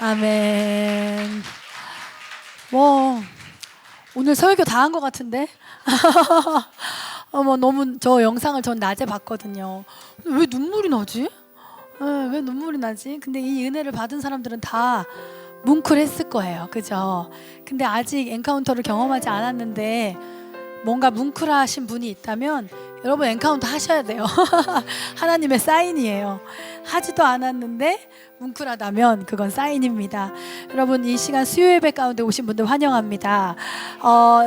아멘. 뭐 오늘 설교 다 한 것 같은데. 너무 저 영상을 전 낮에 봤거든요. 왜 눈물이 나지? 왜 눈물이 나지? 근데 이 은혜를 받은 사람들은 다 뭉클했을 거예요, 그죠? 근데 아직 엔카운터를 경험하지 않았는데 뭔가 뭉클하신 분이 있다면 여러분 엔카운터 하셔야 돼요. 하나님의 사인이에요. 하지도 않았는데 뭉클하다면 그건 사인입니다. 여러분 이 시간 수요 예배 가운데 오신 분들 환영합니다.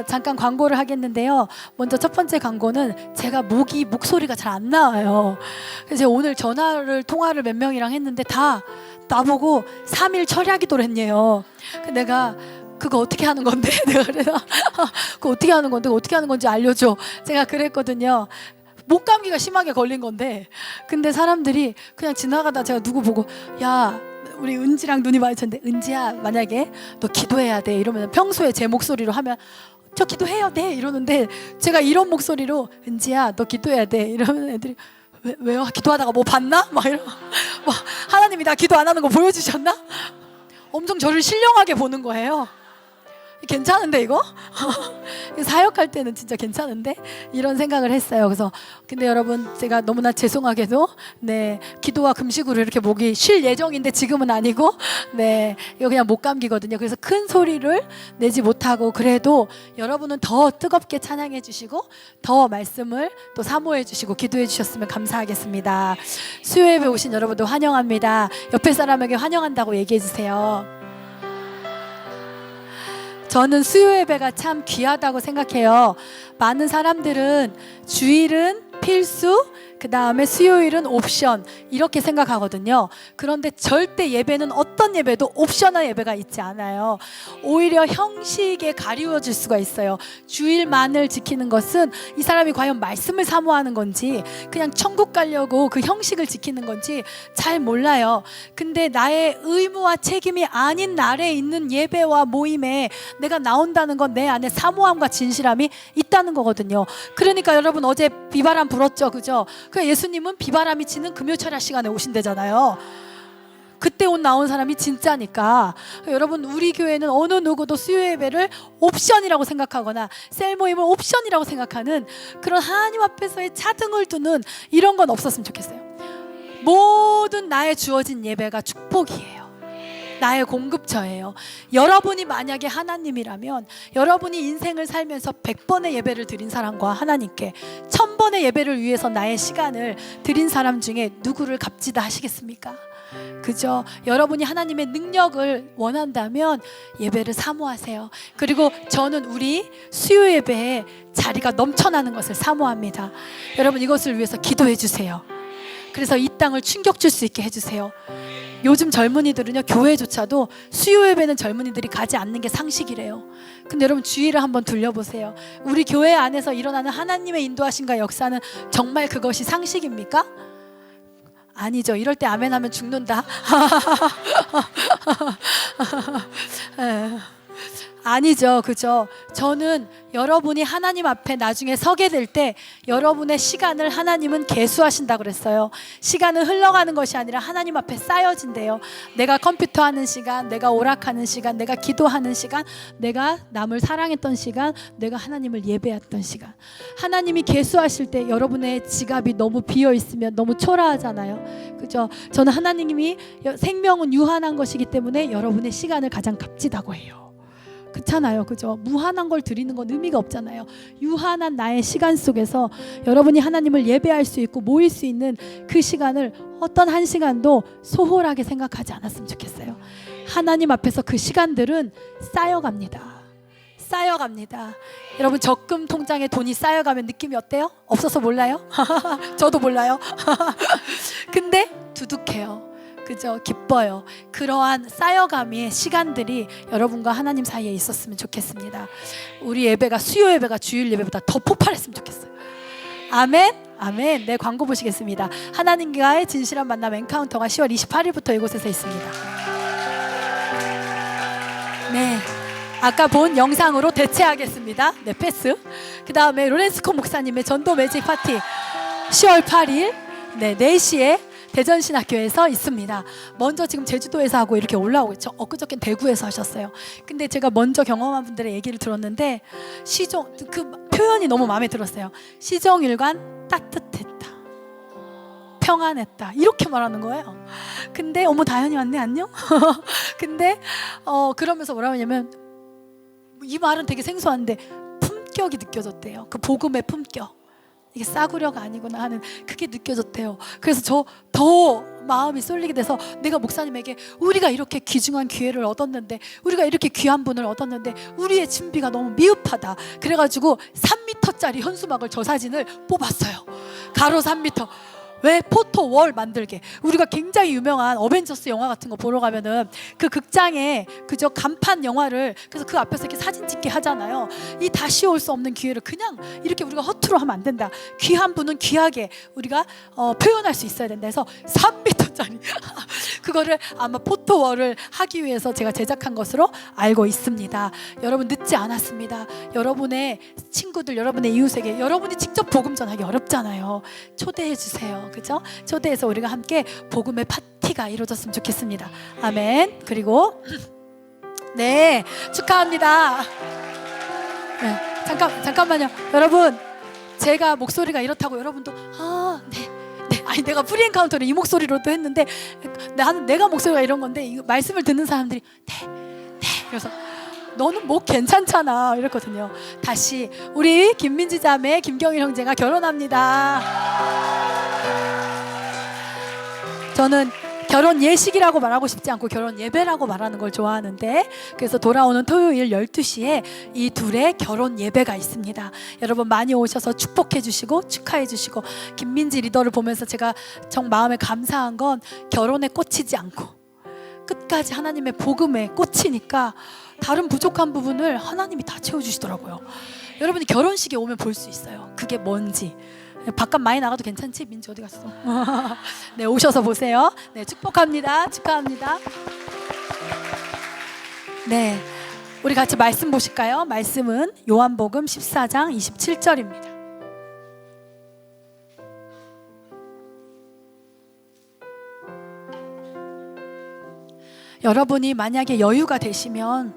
잠깐 광고를 하겠는데요. 먼저 첫 번째 광고는 제가 목소리가 잘 안 나와요. 그래서 제가 오늘 통화를 몇 명이랑 했는데 다 나보고 3일 철야기도를 했네요. 내가 그거 어떻게 하는 건데? 내가 그래서 그거 어떻게 하는 건데? 어떻게 하는 건지 알려줘. 제가 그랬거든요. 목감기가 심하게 걸린 건데, 근데 사람들이 그냥 지나가다 제가 누구 보고 야 우리 은지랑 눈이 마주쳤는데, 은지야 만약에 너 기도해야 돼 이러면 평소에 제 목소리로 하면 저 기도해야 돼 이러는데, 제가 이런 목소리로 은지야 너 기도해야 돼 이러면 애들이 왜요? 기도하다가 뭐 봤나? 막 이러. 하나님이 나 기도 안 하는 거 보여주셨나? 엄청 저를 신령하게 보는 거예요. 괜찮은데 이거? 사역할 때는 진짜 괜찮은데? 이런 생각을 했어요. 그래서 근데 여러분 제가 너무나 죄송하게도 기도와 금식으로 이렇게 목이 쉴 예정인데 지금은 아니고 이거 그냥 목감기거든요. 그래서 큰 소리를 내지 못하고, 그래도 여러분은 더 뜨겁게 찬양해 주시고 더 말씀을 또 사모해 주시고 기도해 주셨으면 감사하겠습니다. 수요 예배 오신 여러분도 환영합니다. 옆에 사람에게 환영한다고 얘기해 주세요. 저는 수요 예배가 참 귀하다고 생각해요. 많은 사람들은 주일은 필수, 그 다음에 수요일은 옵션 이렇게 생각하거든요. 그런데 절대 예배는 어떤 예배도 옵셔널 예배가 있지 않아요. 오히려 형식에 가리워질 수가 있어요. 주일만을 지키는 것은 이 사람이 과연 말씀을 사모하는 건지 그냥 천국 가려고 그 형식을 지키는 건지 잘 몰라요. 근데 나의 의무와 책임이 아닌 날에 있는 예배와 모임에 내가 나온다는 건 내 안에 사모함과 진실함이 있다는 거거든요. 그러니까 여러분 어제 비바람 불었죠, 그죠? 그 예수님은 비바람이 치는 금요철야 시간에 오신대잖아요. 그때 나온 사람이 진짜니까. 여러분 우리 교회는 어느 누구도 수요 예배를 옵션이라고 생각하거나 셀 모임을 옵션이라고 생각하는 그런 하나님 앞에서의 차등을 두는 이런 건 없었으면 좋겠어요. 모든 나의 주어진 예배가 축복이에요. 나의 공급처예요. 여러분이 만약에 하나님이라면 여러분이 인생을 살면서 100번의 예배를 드린 사람과 하나님께 1000번의 예배를 위해서 나의 시간을 드린 사람 중에 누구를 값지다 하시겠습니까? 그죠? 여러분이 하나님의 능력을 원한다면 예배를 사모하세요. 그리고 저는 우리 수요 예배에 자리가 넘쳐나는 것을 사모합니다. 여러분 이것을 위해서 기도해 주세요. 그래서 이 땅을 충격 줄 수 있게 해주세요. 요즘 젊은이들은요, 교회조차도 수요 예배는 젊은이들이 가지 않는 게 상식이래요. 근데 여러분 주의를 한번 돌려보세요. 우리 교회 안에서 일어나는 하나님의 인도하심과 역사는 정말 그것이 상식입니까? 아니죠. 이럴 때 아멘 하면 죽는다. 아니죠, 그죠? 저는 여러분이 하나님 앞에 나중에 서게 될 때 여러분의 시간을 하나님은 계수하신다 그랬어요. 시간은 흘러가는 것이 아니라 하나님 앞에 쌓여진대요. 내가 컴퓨터 하는 시간, 내가 오락하는 시간, 내가 기도하는 시간, 내가 남을 사랑했던 시간, 내가 하나님을 예배했던 시간. 하나님이 계수하실 때 여러분의 지갑이 너무 비어 있으면 너무 초라하잖아요, 그죠? 저는 하나님이 생명은 유한한 것이기 때문에 여러분의 시간을 가장 값지다고 해요. 그렇잖아요, 그죠? 무한한 걸 드리는 건 의미가 없잖아요. 유한한 나의 시간 속에서 여러분이 하나님을 예배할 수 있고 모일 수 있는 그 시간을 어떤 한 시간도 소홀하게 생각하지 않았으면 좋겠어요. 하나님 앞에서 그 시간들은 쌓여갑니다. 쌓여갑니다. 여러분 적금 통장에 돈이 쌓여가면 느낌이 어때요? 없어서 몰라요? 저도 몰라요. 근데 두둑해요. 그죠? 기뻐요. 그러한 쌓여감의 시간들이 여러분과 하나님 사이에 있었으면 좋겠습니다. 우리 예배가 수요 예배가 주일 예배보다 더 폭발했으면 좋겠어요. 아멘. 아멘. 네, 광고 보시겠습니다. 하나님과의 진실한 만남 엔카운터가 10월 28일부터 이곳에서 있습니다. 네, 아까 본 영상으로 대체하겠습니다. 네, 패스. 그 다음에 로렌스코 목사님의 전도 매직 파티 10월 8일 4시에 대전신학교에서 있습니다. 먼저 지금 제주도에서 하고 이렇게 올라오고 있죠. 엊그저께 대구에서 하셨어요. 근데 제가 먼저 경험한 분들의 얘기를 들었는데 시종 그 표현이 너무 마음에 들었어요. 시종일관 따뜻했다, 평안했다, 이렇게 말하는 거예요. 근데 어머 다현이 왔네, 안녕. 근데 그러면서 뭐라고 하냐면 이 말은 되게 생소한데 품격이 느껴졌대요. 그 복음의 품격. 이게 싸구려가 아니구나 하는 그게 느껴졌대요. 그래서 저 더 마음이 쏠리게 돼서 내가 목사님에게 우리가 이렇게 귀중한 기회를 얻었는데, 우리가 이렇게 귀한 분을 얻었는데 우리의 준비가 너무 미흡하다. 그래가지고 3m짜리 현수막을 저 사진을 뽑았어요. 가로 3m. 왜? 포토월 만들게. 우리가 굉장히 유명한 어벤져스 영화 같은 거 보러 가면은 그 극장에 그저 간판 영화를, 그래서 그 앞에서 이렇게 사진 찍게 하잖아요. 이 다시 올 수 없는 기회를 그냥 이렇게 우리가 허투루 하면 안 된다. 귀한 분은 귀하게 우리가 표현할 수 있어야 된다 해서 3m짜리 그거를 아마 포토월을 하기 위해서 제가 제작한 것으로 알고 있습니다. 여러분 늦지 않았습니다. 여러분의 친구들, 여러분의 이웃에게 여러분이 직접 복음 전하기 어렵잖아요. 초대해 주세요. 그죠? 초대해서 우리가 함께 복음의 파티가 이루어졌으면 좋겠습니다. 아멘. 그리고 네, 축하합니다. 네, 잠깐만요. 여러분, 제가 목소리가 이렇다고 여러분도 네. 아니 내가 프리엔카운터를 이 목소리로도 했는데 내가 목소리가 이런 건데 이 말씀을 듣는 사람들이 네. 그래서 너는 목 괜찮잖아 이랬거든요. 다시 우리 김민지 자매, 김경일 형제가 결혼합니다. 저는 결혼 예식이라고 말하고 싶지 않고 결혼 예배라고 말하는 걸 좋아하는데, 그래서 돌아오는 토요일 12시에 이 둘의 결혼 예배가 있습니다. 여러분 많이 오셔서 축복해 주시고 축하해 주시고, 김민지 리더를 보면서 제가 정 마음에 감사한 건 결혼에 꽂히지 않고 끝까지 하나님의 복음에 꽂히니까 다른 부족한 부분을 하나님이 다 채워주시더라고요. 여러분이 결혼식에 오면 볼 수 있어요. 그게 뭔지. 바깥 많이 나가도 괜찮지? 민지 어디 갔어? 네, 오셔서 보세요. 네, 축복합니다. 축하합니다. 네, 우리 같이 말씀 보실까요? 말씀은 요한복음 14장 27절입니다. 여러분이 만약에 여유가 되시면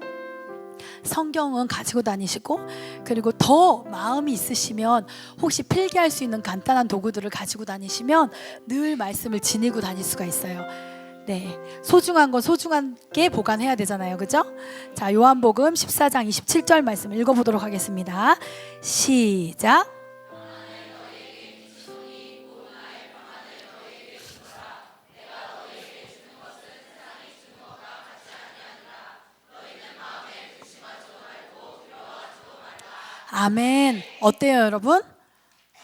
성경은 가지고 다니시고, 그리고 더 마음이 있으시면 혹시 필기할 수 있는 간단한 도구들을 가지고 다니시면 늘 말씀을 지니고 다닐 수가 있어요. 네, 소중한 건 소중하게 보관해야 되잖아요, 그죠? 자, 요한복음 14장 27절 말씀 읽어보도록 하겠습니다. 시작. 아멘. 어때요, 여러분?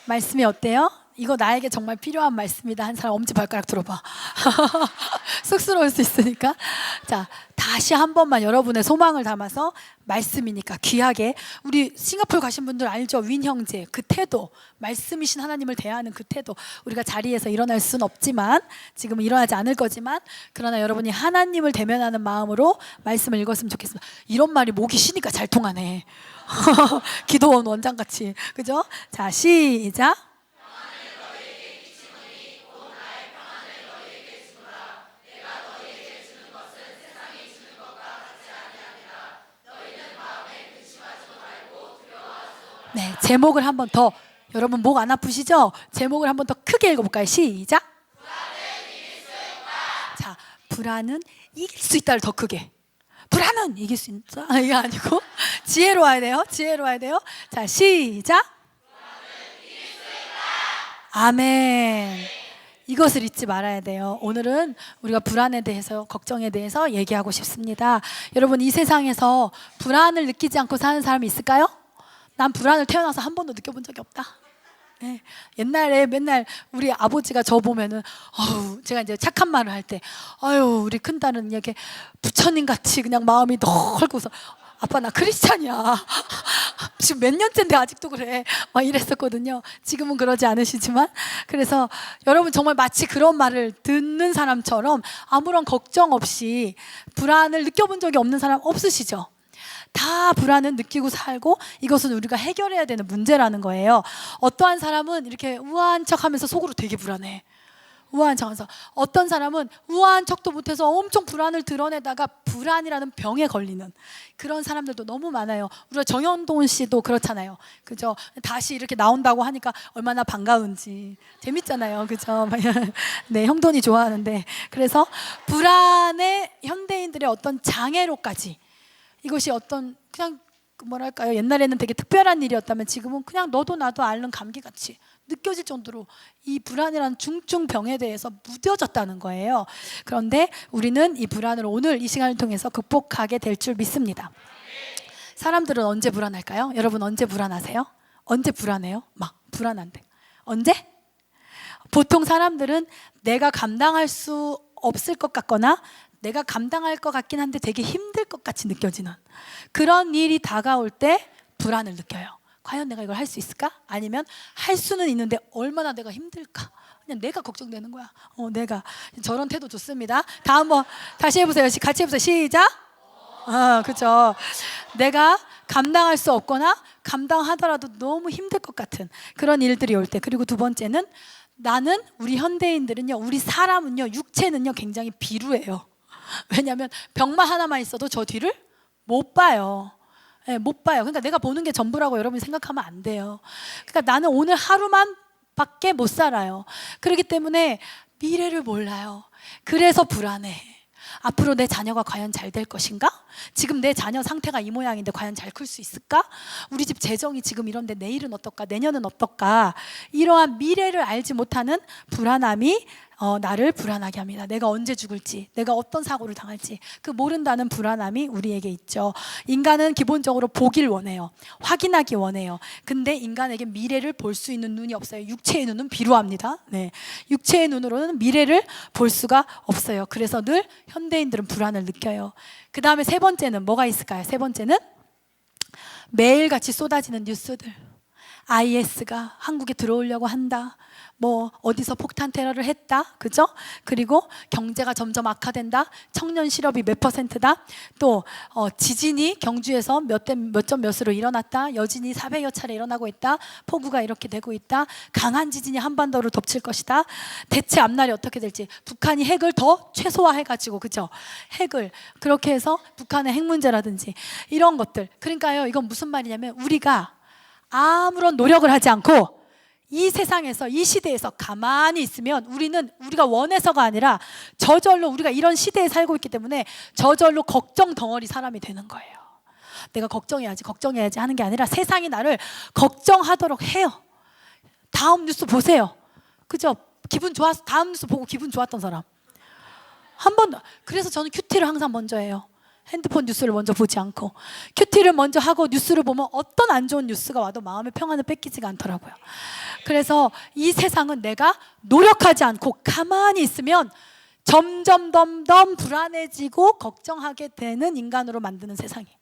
말씀이 어때요? 이거 나에게 정말 필요한 말씀이다 한 사람 엄지발가락 들어봐. 쑥스러울 수 있으니까. 자, 다시 한 번만 여러분의 소망을 담아서, 말씀이니까 귀하게. 우리 싱가포르 가신 분들 알죠? 윈 형제 그 태도, 말씀이신 하나님을 대하는 그 태도. 우리가 자리에서 일어날 수는 없지만, 지금은 일어나지 않을 거지만, 그러나 여러분이 하나님을 대면하는 마음으로 말씀을 읽었으면 좋겠습니다. 이런 말이 목이 쉬니까 잘 통하네. 기도원 원장같이, 그죠? 자, 시작. 네, 제목을 한 번 더, 여러분 목 안 아프시죠? 제목을 한 번 더 크게 읽어볼까요? 시작. 자, 불안은 이길 수 있다를 더 크게. 불안은 이길 수 있다. 이게 아니고 지혜로 와야 돼요. 지혜로 와야 돼요. 자, 시작. 아멘. 이것을 잊지 말아야 돼요. 오늘은 우리가 불안에 대해서, 걱정에 대해서 얘기하고 싶습니다. 여러분, 이 세상에서 불안을 느끼지 않고 사는 사람이 있을까요? 난 불안을 태어나서 한 번도 느껴본 적이 없다. 네. 옛날에 맨날 우리 아버지가 저 보면은 제가 이제 착한 말을 할 때 우리 큰딸은 이렇게 부처님 같이 그냥 마음이 넓고서 아빠 나 크리스찬이야. 지금 몇 년째인데 아직도 그래. 막 이랬었거든요. 지금은 그러지 않으시지만. 그래서 여러분 정말 마치 그런 말을 듣는 사람처럼 아무런 걱정 없이 불안을 느껴본 적이 없는 사람 없으시죠? 다 불안은 느끼고 살고, 이것은 우리가 해결해야 되는 문제라는 거예요. 어떠한 사람은 이렇게 우아한 척하면서 속으로 되게 불안해. 우아한 척하면서. 어떤 사람은 우아한 척도 못해서 엄청 불안을 드러내다가 불안이라는 병에 걸리는 그런 사람들도 너무 많아요. 우리가 정현돈 씨도 그렇잖아요. 그죠? 다시 이렇게 나온다고 하니까 얼마나 반가운지. 재밌잖아요. 그죠? 네, 형돈이 좋아하는데. 그래서 불안의 현대인들의 어떤 장애로까지, 이것이 어떤 그냥 뭐랄까요, 옛날에는 되게 특별한 일이었다면 지금은 그냥 너도 나도 앓는 감기같이 느껴질 정도로 이 불안이라는 중증병에 대해서 무뎌졌다는 거예요. 그런데 우리는 이 불안을 오늘 이 시간을 통해서 극복하게 될 줄 믿습니다. 사람들은 언제 불안할까요? 여러분 언제 불안하세요? 언제 불안해요? 막 불안한데 언제? 보통 사람들은 내가 감당할 수 없을 것 같거나 내가 감당할 것 같긴 한데 되게 힘들 것 같이 느껴지는 그런 일이 다가올 때 불안을 느껴요. 과연 내가 이걸 할 수 있을까? 아니면 할 수는 있는데 얼마나 내가 힘들까? 그냥 내가 걱정되는 거야. 내가. 저런 태도 좋습니다. 다음 번 다시 해보세요. 같이 해보세요. 시작. 그렇죠. 내가 감당할 수 없거나 감당하더라도 너무 힘들 것 같은 그런 일들이 올 때. 그리고 두 번째는 나는, 우리 현대인들은요, 우리 사람은요, 육체는요 굉장히 비루해요. 왜냐하면 병만 하나만 있어도 저 뒤를 못 봐요. 네, 못 봐요. 그러니까 내가 보는 게 전부라고 여러분이 생각하면 안 돼요. 그러니까 나는 오늘 하루만 밖에 못 살아요. 그렇기 때문에 미래를 몰라요. 그래서 불안해. 앞으로 내 자녀가 과연 잘 될 것인가? 지금 내 자녀 상태가 이 모양인데 과연 잘 클 수 있을까? 우리 집 재정이 지금 이런데 내일은 어떨까? 내년은 어떨까? 이러한 미래를 알지 못하는 불안함이 나를 불안하게 합니다. 내가 언제 죽을지, 내가 어떤 사고를 당할지 그 모른다는 불안함이 우리에게 있죠. 인간은 기본적으로 보길 원해요. 확인하기 원해요. 근데 인간에게 미래를 볼 수 있는 눈이 없어요. 육체의 눈은 비루합니다. 네. 육체의 눈으로는 미래를 볼 수가 없어요. 그래서 늘 현대인들은 불안을 느껴요. 그 다음에 세 번째는 뭐가 있을까요? 세 번째는 매일같이 쏟아지는 뉴스들. IS가 한국에 들어오려고 한다. 뭐 어디서 폭탄 테러를 했다, 그죠? 그리고 경제가 점점 악화된다. 청년 실업이 몇 %다. 또 지진이 경주에서 몇 점 몇으로 일어났다. 여진이 400여 차례 일어나고 있다. 폭우가 이렇게 되고 있다. 강한 지진이 한반도를 덮칠 것이다. 대체 앞날이 어떻게 될지. 북한이 핵을 더 최소화해가지고, 그죠? 핵을 그렇게 해서 북한의 핵 문제라든지 이런 것들. 그러니까요, 이건 무슨 말이냐면 우리가 아무런 노력을 하지 않고 이 세상에서, 이 시대에서 가만히 있으면 우리가 원해서가 아니라 저절로, 우리가 이런 시대에 살고 있기 때문에 저절로 걱정 덩어리 사람이 되는 거예요. 내가 걱정해야지 하는 게 아니라 세상이 나를 걱정하도록 해요. 다음 뉴스 보세요. 그죠? 기분 좋았어. 다음 뉴스 보고 기분 좋았던 사람 한 번도. 그래서 저는 큐티를 항상 먼저 해요. 핸드폰 뉴스를 먼저 보지 않고 큐티를 먼저 하고 뉴스를 보면 어떤 안 좋은 뉴스가 와도 마음의 평안을 뺏기지가 않더라고요. 그래서 이 세상은 내가 노력하지 않고 가만히 있으면 점점 불안해지고 걱정하게 되는 인간으로 만드는 세상이에요.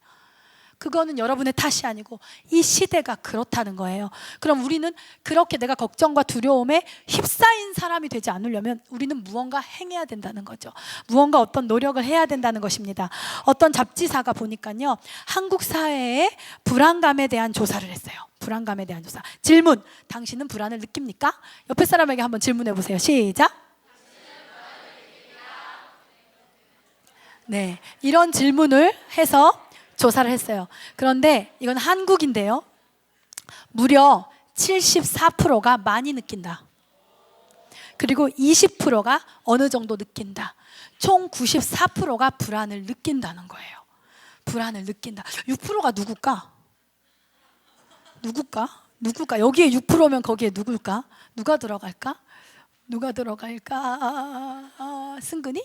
그거는 여러분의 탓이 아니고 이 시대가 그렇다는 거예요. 그럼 우리는 그렇게 내가 걱정과 두려움에 휩싸인 사람이 되지 않으려면 우리는 무언가 행해야 된다는 거죠. 무언가 어떤 노력을 해야 된다는 것입니다. 어떤 잡지사가 보니까요, 한국 사회의 불안감에 대한 조사를 했어요. 불안감에 대한 조사. 질문: 당신은 불안을 느낍니까? 옆에 사람에게 한번 질문해 보세요. 시작. 네, 이런 질문을 해서 조사를 했어요. 그런데 이건 한국인데요, 무려 74%가 많이 느낀다. 그리고 20%가 어느 정도 느낀다. 총 94%가 불안을 느낀다는 거예요. 불안을 느낀다. 6%가 누굴까? 여기에 6%면 거기에 누굴까? 누가 들어갈까? 승근이?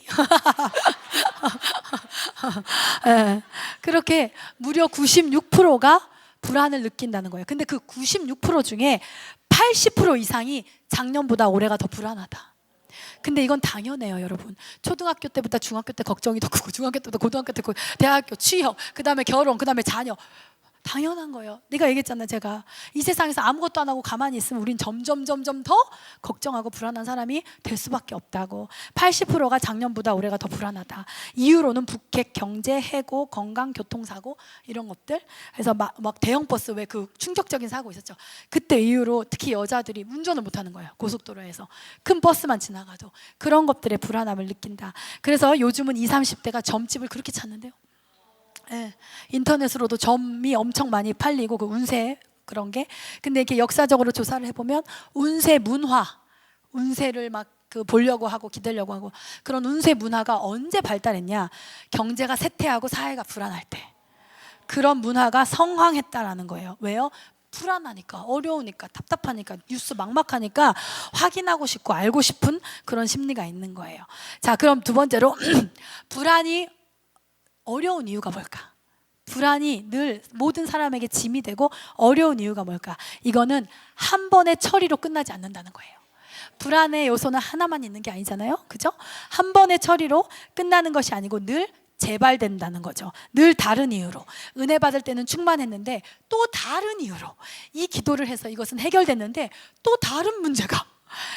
네, 그렇게 무려 96%가 불안을 느낀다는 거예요. 근데 그 96% 중에 80% 이상이 작년보다 올해가 더 불안하다. 근데 이건 당연해요, 여러분. 초등학교 때부터 중학교 때 걱정이 더 크고, 중학교 때부터 고등학교 때 크고, 대학교, 취업, 그 다음에 결혼, 그 다음에 자녀. 당연한 거예요. 내가 얘기했잖아요. 제가 이 세상에서 아무것도 안 하고 가만히 있으면 우린 점점 더 걱정하고 불안한 사람이 될 수밖에 없다고. 80%가 작년보다 올해가 더 불안하다. 이유로는 북핵, 경제, 해고, 건강, 교통사고 이런 것들. 그래서 막 대형 버스 왜 그 충격적인 사고 있었죠. 그때 이후로 특히 여자들이 운전을 못하는 거예요. 고속도로에서 큰 버스만 지나가도 그런 것들의 불안함을 느낀다. 그래서 요즘은 20, 30대가 점집을 그렇게 찾는데요. 네, 인터넷으로도 점이 엄청 많이 팔리고 그 운세 그런 게. 근데 이렇게 역사적으로 조사를 해보면 운세 문화, 운세를 막 그 보려고 하고 기대려고 하고 그런 운세 문화가 언제 발달했냐? 경제가 쇠퇴하고 사회가 불안할 때 그런 문화가 성황했다라는 거예요. 왜요? 불안하니까, 어려우니까, 답답하니까, 뉴스 막막하니까 확인하고 싶고 알고 싶은 그런 심리가 있는 거예요. 자, 그럼 두 번째로 불안이 어려운 이유가 뭘까? 불안이 늘 모든 사람에게 짐이 되고 어려운 이유가 뭘까? 이거는 한 번의 처리로 끝나지 않는다는 거예요. 불안의 요소는 하나만 있는 게 아니잖아요. 그죠? 한 번의 처리로 끝나는 것이 아니고 늘 재발된다는 거죠. 늘 다른 이유로. 은혜 받을 때는 충만했는데 또 다른 이유로 이 기도를 해서 이것은 해결됐는데 또 다른 문제가.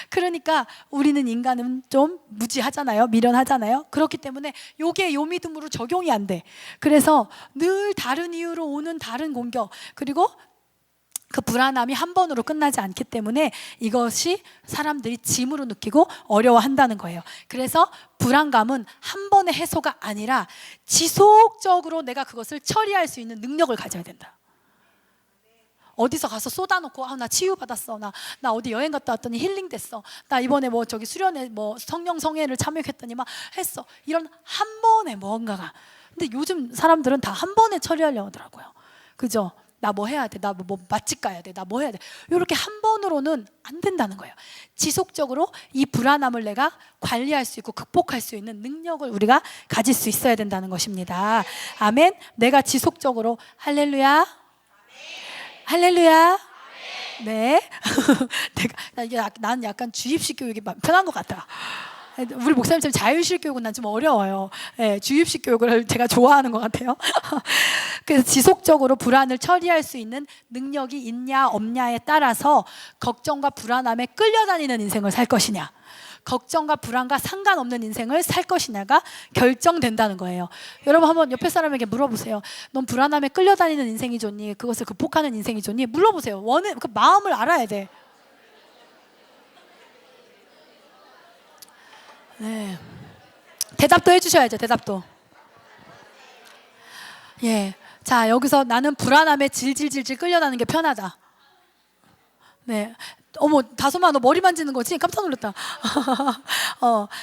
그러니까 우리는 인간은 좀 무지하잖아요. 미련하잖아요. 그렇기 때문에 요게 요 믿음으로 적용이 안 돼. 그래서 늘 다른 이유로 오는 다른 공격, 그리고 그 불안함이 한 번으로 끝나지 않기 때문에 이것이 사람들이 짐으로 느끼고 어려워한다는 거예요. 그래서 불안감은 한 번의 해소가 아니라 지속적으로 내가 그것을 처리할 수 있는 능력을 가져야 된다. 어디서 가서 쏟아놓고 나 치유받았어, 나 어디 여행 갔다 왔더니 힐링됐어, 나 이번에 뭐 저기 수련회 뭐 성령 성회를 참여했더니 막 했어, 이런 한 번에 뭔가가. 근데 요즘 사람들은 다 한 번에 처리하려고 하더라고요. 그죠? 나 뭐 해야 돼, 나 뭐 맛집 가야 돼, 나 뭐 해야 돼, 이렇게 한 번으로는 안 된다는 거예요. 지속적으로 이 불안함을 내가 관리할 수 있고 극복할 수 있는 능력을 우리가 가질 수 있어야 된다는 것입니다. 아멘. 내가 지속적으로 할렐루야, 할렐루야. 네. 난 약간 주입식 교육이 편한 것 같다. 우리 목사님처럼 자율식 교육은 난 좀 어려워요. 네, 주입식 교육을 제가 좋아하는 것 같아요. 그래서 지속적으로 불안을 처리할 수 있는 능력이 있냐 없냐에 따라서 걱정과 불안함에 끌려다니는 인생을 살 것이냐, 걱정과 불안과 상관없는 인생을 살 것이냐가 결정된다는 거예요. 여러분 한번 옆에 사람에게 물어보세요. 넌 불안함에 끌려다니는 인생이 좋니? 그것을 극복하는 인생이 좋니? 물어보세요. 그 마음을 알아야 돼. 네. 대답도 해주셔야죠. 대답도. 예. 자, 여기서 나는 불안함에 질질질질 끌려다니는 게 편하다. 네. 어머, 다솜아, 너 머리 만지는 거지? 깜짝 놀랐다.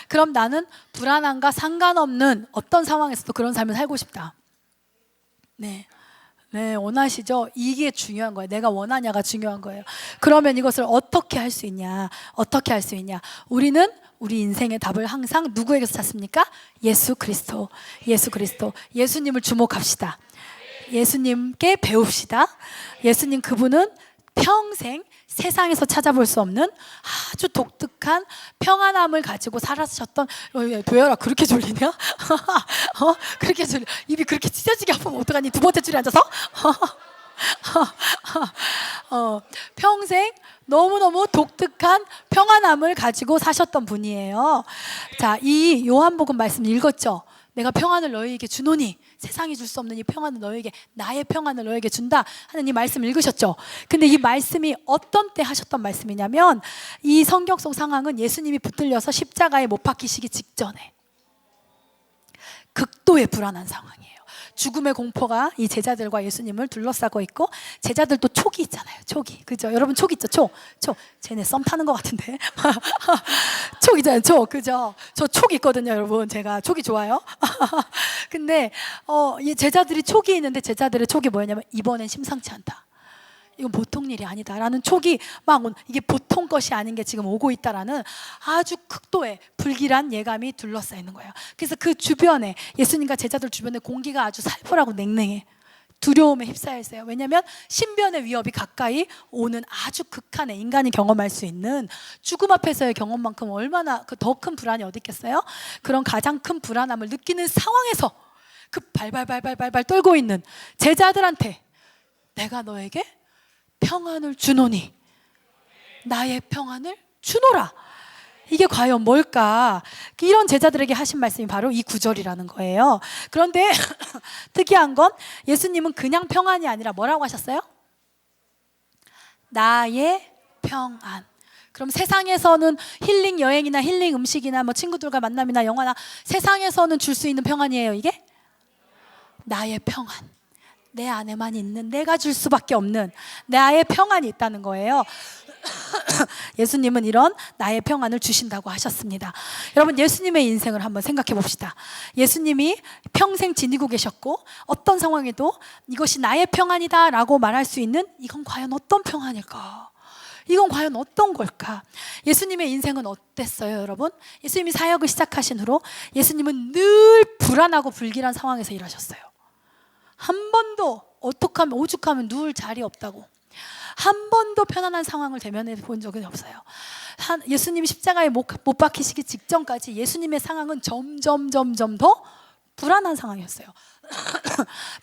그럼 나는 불안함과 상관없는 어떤 상황에서도 그런 삶을 살고 싶다. 네. 네, 원하시죠? 이게 중요한 거예요. 내가 원하냐가 중요한 거예요. 그러면 이것을 어떻게 할 수 있냐? 어떻게 할 수 있냐? 우리는 우리 인생의 답을 항상 누구에게서 찾습니까? 예수 그리스도. 예수 그리스도. 예수님을 주목합시다. 예수님께 배웁시다. 예수님, 그분은 평생 세상에서 찾아볼 수 없는 아주 독특한 평안함을 가지고 살아셨던. 도열아, 그렇게 졸리냐? 그렇게 졸려. 입이 그렇게 찢어지게 아프면 어떡하니? 두 번째 줄에 앉아서? 평생 너무너무 독특한 평안함을 가지고 사셨던 분이에요. 자, 이 요한복음 말씀 읽었죠? 내가 평안을 너희에게 주노니, 세상이 줄 수 없는 이 평안을 너희에게, 나의 평안을 너희에게 준다 하는 이 말씀 읽으셨죠? 근데 이 말씀이 어떤 때 하셨던 말씀이냐면, 이 성경 속 상황은 예수님이 붙들려서 십자가에 못 박히시기 직전에 극도의 불안한 상황이에요. 죽음의 공포가 이 제자들과 예수님을 둘러싸고 있고, 제자들도 촉이 있잖아요. 촉이. 그죠? 여러분 촉 있죠? 촉. 쟤네 썸 타는 것 같은데. 촉 있잖아요. 촉. 그죠? 저 촉 있거든요, 여러분. 제가 촉이 좋아요. 근데 이 제자들이 촉이 있는데, 제자들의 촉이 뭐였냐면, 이번엔 심상치 않다. 이건 보통 일이 아니다라는 촉이 막, 이게 보통 것이 아닌 게 지금 오고 있다라는 아주 극도의 불길한 예감이 둘러싸이는 거예요. 그래서 그 주변에, 예수님과 제자들 주변에 공기가 아주 살벌하고 냉랭해. 두려움에 휩싸여 있어요. 왜냐하면 신변의 위협이 가까이 오는 아주 극한의, 인간이 경험할 수 있는 죽음 앞에서의 경험만큼 얼마나 더 큰 불안이 어디 있겠어요? 그런 가장 큰 불안함을 느끼는 상황에서 그 발발발발발 떨고 있는 제자들한테 내가 너에게 평안을 주노니 나의 평안을 주노라. 이게 과연 뭘까? 이런 제자들에게 하신 말씀이 바로 이 구절이라는 거예요. 그런데 특이한 건 예수님은 그냥 평안이 아니라 뭐라고 하셨어요? 나의 평안. 그럼 세상에서는 힐링 여행이나 힐링 음식이나 뭐 친구들과 만남이나 영화나 세상에서는 줄 수 있는 평안이에요, 이게? 나의 평안. 내 안에만 있는, 내가 줄 수밖에 없는 나의 평안이 있다는 거예요. 예수님은 이런 나의 평안을 주신다고 하셨습니다. 여러분, 예수님의 인생을 한번 생각해 봅시다. 예수님이 평생 지니고 계셨고 어떤 상황에도 이것이 나의 평안이다 라고 말할 수 있는, 이건 과연 어떤 평안일까? 이건 과연 어떤 걸까? 예수님의 인생은 어땠어요, 여러분? 예수님이 사역을 시작하신 후로 예수님은 늘 불안하고 불길한 상황에서 일하셨어요. 한 번도 어떡하면, 오죽하면 누울 자리 없다고, 한 번도 편안한 상황을 대면해 본 적은 없어요. 예수님이 십자가에 못 박히시기 직전까지 예수님의 상황은 점점 더 불안한 상황이었어요.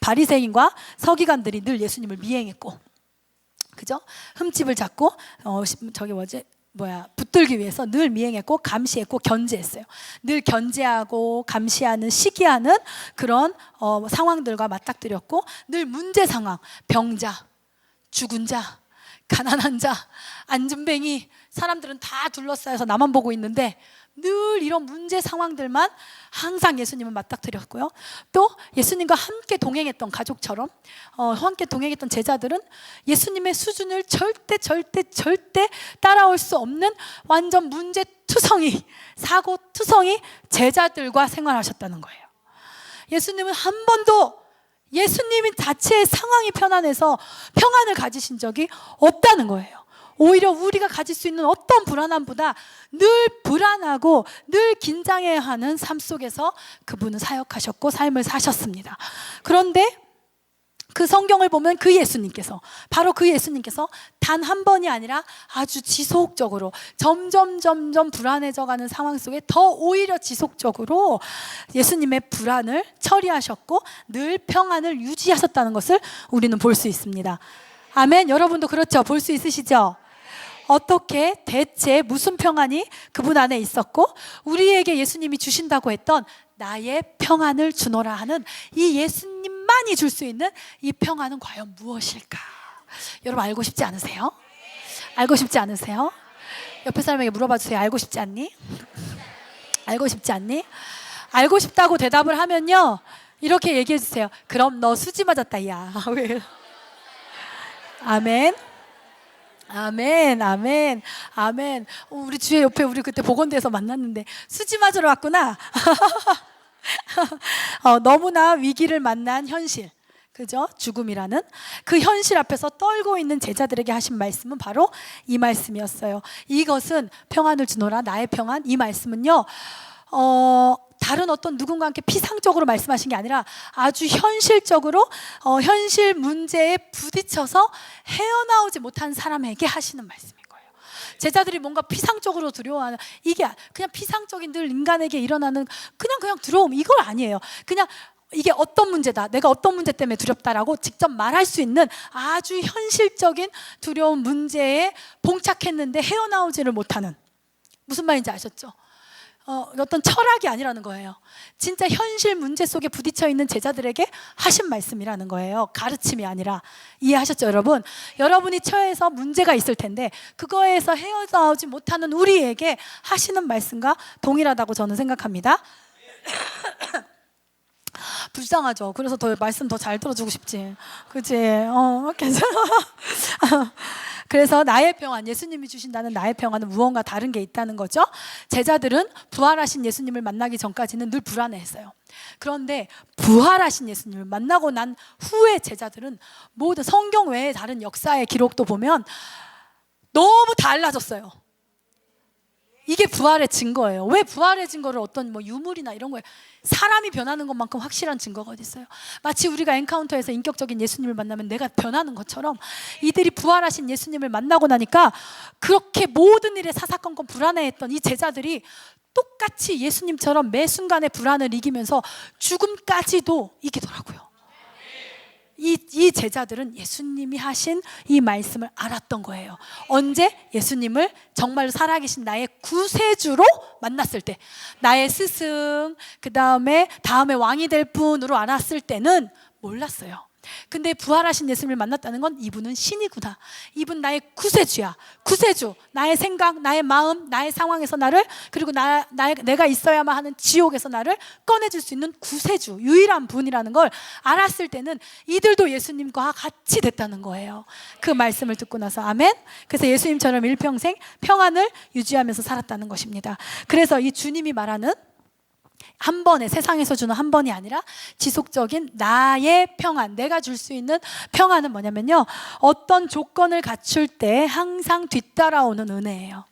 바리새인과 서기관들이 늘 예수님을 미행했고, 그죠? 흠집을 잡고 붙들기 위해서 늘 미행했고 감시했고 견제했어요. 늘 견제하고 감시하는, 시기하는 그런 상황들과 맞닥뜨렸고, 늘 문제 상황, 병자, 죽은 자, 가난한 자, 안진뱅이, 사람들은 다 둘러싸여서 나만 보고 있는데 늘 이런 문제 상황들만 항상 예수님은 맞닥뜨렸고요. 또 예수님과 함께 동행했던 가족처럼 함께 동행했던 제자들은 예수님의 수준을 절대 따라올 수 없는 완전 문제투성이, 사고투성이 제자들과 생활하셨다는 거예요. 예수님은 한 번도 예수님이 자체의 상황이 편안해서 평안을 가지신 적이 없다는 거예요. 오히려 우리가 가질 수 있는 어떤 불안함보다 늘 불안하고 늘 긴장해야 하는 삶 속에서 그분은 사역하셨고 삶을 사셨습니다. 그런데 그 성경을 보면 바로 그 예수님께서 단 한 번이 아니라 아주 지속적으로 점점 불안해져가는 상황 속에 더 오히려 지속적으로 예수님의 불안을 처리하셨고 늘 평안을 유지하셨다는 것을 우리는 볼 수 있습니다. 아멘. 여러분도 그렇죠? 볼 수 있으시죠? 어떻게, 대체 무슨 평안이 그분 안에 있었고, 우리에게 예수님이 주신다고 했던 나의 평안을 주노라 하는 이 예수님만이 줄 수 있는 이 평안은 과연 무엇일까? 여러분, 알고 싶지 않으세요? 알고 싶지 않으세요? 옆에 사람에게 물어봐 주세요. 알고 싶지 않니? 알고 싶지 않니? 알고 싶다고 대답을 하면요, 이렇게 얘기해 주세요. 그럼 너 수지 맞았다, 야. 아멘. 아멘, 아멘, 아멘. 우리 주의 옆에 우리 그때 보건대에서 만났는데 수지 맞으러 왔구나. 너무나 위기를 만난 현실, 그죠? 죽음이라는 그 현실 앞에서 떨고 있는 제자들에게 하신 말씀은 바로 이 말씀이었어요. 이것은 평안을 주노라, 나의 평안. 이 말씀은요, 다른 어떤 누군가 함께 피상적으로 말씀하신 게 아니라 아주 현실적으로 현실 문제에 부딪혀서 헤어나오지 못한 사람에게 하시는 말씀인 거예요. 제자들이 뭔가 피상적으로 두려워하는, 이게 그냥 피상적인 늘 인간에게 일어나는 그냥 두려움, 이걸 아니에요. 그냥 이게 어떤 문제다, 내가 어떤 문제 때문에 두렵다라고 직접 말할 수 있는 아주 현실적인 두려운 문제에 봉착했는데 헤어나오지를 못하는, 무슨 말인지 아셨죠? 어떤 철학이 아니라는 거예요. 진짜 현실 문제 속에 부딪혀 있는 제자들에게 하신 말씀이라는 거예요. 가르침이 아니라. 이해하셨죠, 여러분? 여러분이 처해서 문제가 있을 텐데 그거에서 헤어나오지 못하는 우리에게 하시는 말씀과 동일하다고 저는 생각합니다. 불쌍하죠. 그래서 더 말씀 더 잘 들어주고 싶지, 그치? 괜찮아. 그래서 나의 평안, 예수님이 주신다는 나의 평안은 무언가 다른 게 있다는 거죠. 제자들은 부활하신 예수님을 만나기 전까지는 늘 불안해했어요. 그런데 부활하신 예수님을 만나고 난 후에 제자들은 모든 성경 외에 다른 역사의 기록도 보면 너무 달라졌어요. 이게 부활의 증거예요. 왜 부활의 증거를 어떤 유물이나 이런 거에, 사람이 변하는 것만큼 확실한 증거가 어디 있어요? 마치 우리가 엔카운터에서 인격적인 예수님을 만나면 내가 변하는 것처럼 이들이 부활하신 예수님을 만나고 나니까 그렇게 모든 일에 사사건건 불안해했던 이 제자들이 똑같이 예수님처럼 매 순간의 불안을 이기면서 죽음까지도 이기더라고요. 이 제자들은 예수님이 하신 이 말씀을 알았던 거예요. 언제? 예수님을 정말로 살아계신 나의 구세주로 만났을 때, 나의 스승, 다음에 왕이 될 분으로 알았을 때는 몰랐어요. 근데 부활하신 예수님을 만났다는 건 이분은 신이구나, 이분 나의 구세주야, 구세주, 나의 생각, 나의 마음, 나의 상황에서 나를, 그리고 내가 있어야만 하는 지옥에서 나를 꺼내줄 수 있는 구세주, 유일한 분이라는 걸 알았을 때는 이들도 예수님과 같이 됐다는 거예요. 그 말씀을 듣고 나서. 아멘. 그래서 예수님처럼 일평생 평안을 유지하면서 살았다는 것입니다. 그래서 이 주님이 말하는 한 번에, 세상에서 주는 한 번이 아니라 지속적인 나의 평안, 내가 줄 수 있는 평안은 뭐냐면요, 어떤 조건을 갖출 때 항상 뒤따라오는 은혜예요.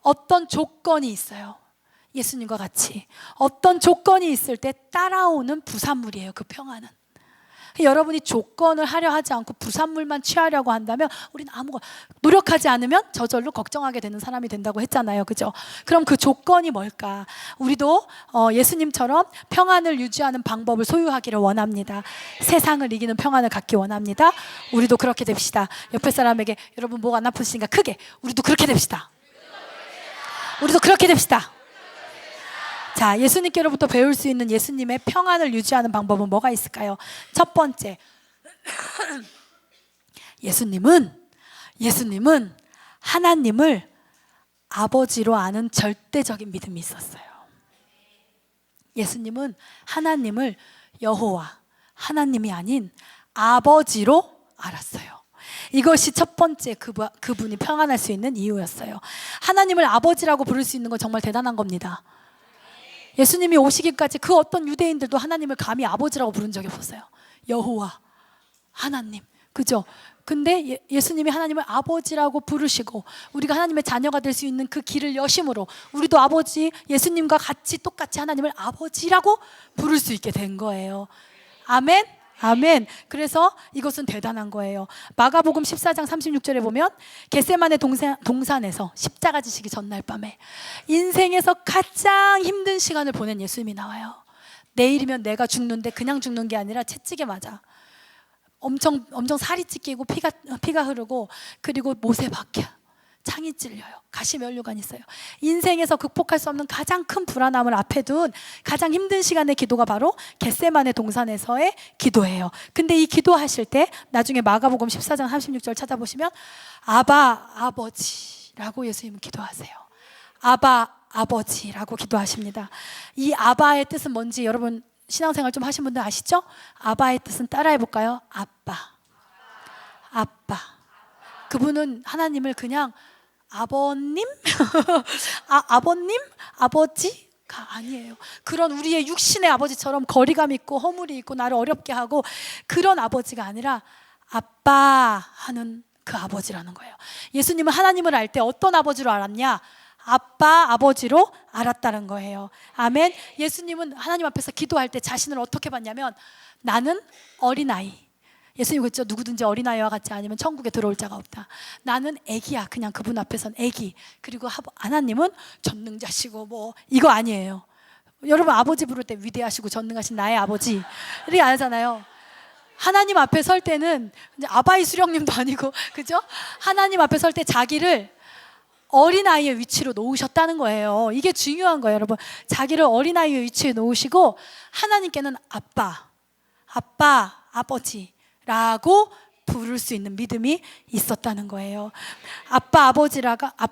어떤 조건이 있어요, 예수님과 같이 어떤 조건이 있을 때 따라오는 부산물이에요, 그 평안은. 여러분이 조건을 하려 하지 않고 부산물만 취하려고 한다면 우리는 노력하지 않으면 저절로 걱정하게 되는 사람이 된다고 했잖아요, 그죠? 그럼 그 조건이 뭘까? 우리도 예수님처럼 평안을 유지하는 방법을 소유하기를 원합니다. 세상을 이기는 평안을 갖기 원합니다. 우리도 그렇게 됩시다. 옆에 사람에게, 여러분 목 안 아프시니까 크게, 우리도 그렇게 됩시다. 우리도 그렇게 됩시다. 자, 예수님께로부터 배울 수 있는 예수님의 평안을 유지하는 방법은 뭐가 있을까요? 첫 번째, 예수님은 하나님을 아버지로 아는 절대적인 믿음이 있었어요. 예수님은 하나님을 여호와, 하나님이 아닌 아버지로 알았어요. 이것이 첫 번째 그분이 평안할 수 있는 이유였어요. 하나님을 아버지라고 부를 수 있는 건 정말 대단한 겁니다. 예수님이 오시기까지 그 어떤 유대인들도 하나님을 감히 아버지라고 부른 적이 없었어요. 여호와, 하나님, 그죠? 근데 예수님이 하나님을 아버지라고 부르시고 우리가 하나님의 자녀가 될 수 있는 그 길을 여심으로 우리도 아버지, 예수님과 같이 똑같이 하나님을 아버지라고 부를 수 있게 된 거예요. 아멘? 아멘. 그래서 이것은 대단한 거예요. 마가복음 14장 36절에 보면 겟세마네 동산에서 십자가 지시기 전날 밤에 인생에서 가장 힘든 시간을 보낸 예수님이 나와요. 내일이면 내가 죽는데 그냥 죽는 게 아니라 채찍에 맞아. 엄청 살이 찢기고 피가 흐르고, 그리고 못에 박혀 창이 찔려요. 가시면류관이 있어요. 인생에서 극복할 수 없는 가장 큰 불안함을 앞에 둔 가장 힘든 시간의 기도가 바로 겟세마네 동산에서의 기도예요. 근데 이 기도하실 때 나중에 마가복음 14장 36절 찾아보시면 아바 아버지라고 예수님은 기도하세요. 아바 아버지라고 기도하십니다. 이 아바의 뜻은 뭔지 여러분 신앙생활 좀 하신 분들 아시죠? 아바의 뜻은 따라해 볼까요? 아빠. 그분은 하나님을 그냥 아버님? 아버님? 아버지가 아니에요. 그런 우리의 육신의 아버지처럼 거리감 있고 허물이 있고 나를 어렵게 하고 그런 아버지가 아니라 아빠 하는 그 아버지라는 거예요. 예수님은 하나님을 알 때 어떤 아버지로 알았냐? 아빠, 아버지로 알았다는 거예요. 아멘. 예수님은 하나님 앞에서 기도할 때 자신을 어떻게 봤냐면 나는 어린아이, 예수님 그랬죠. 누구든지 어린아이와 같지 않으면 천국에 들어올 자가 없다. 나는 애기야. 그냥 그분 앞에선 애기. 그리고 하나님은 전능자시고 뭐 이거 아니에요. 여러분 아버지 부를 때 위대하시고 전능하신 나의 아버지 이렇게 안 하잖아요. 하나님 앞에 설 때는 이제 아바이 수령님도 아니고, 그죠? 하나님 앞에 설 때 자기를 어린아이의 위치로 놓으셨다는 거예요. 이게 중요한 거예요, 여러분. 자기를 어린아이의 위치에 놓으시고 하나님께는 아빠, 아버지라고 부를 수 있는 믿음이 있었다는 거예요. 아빠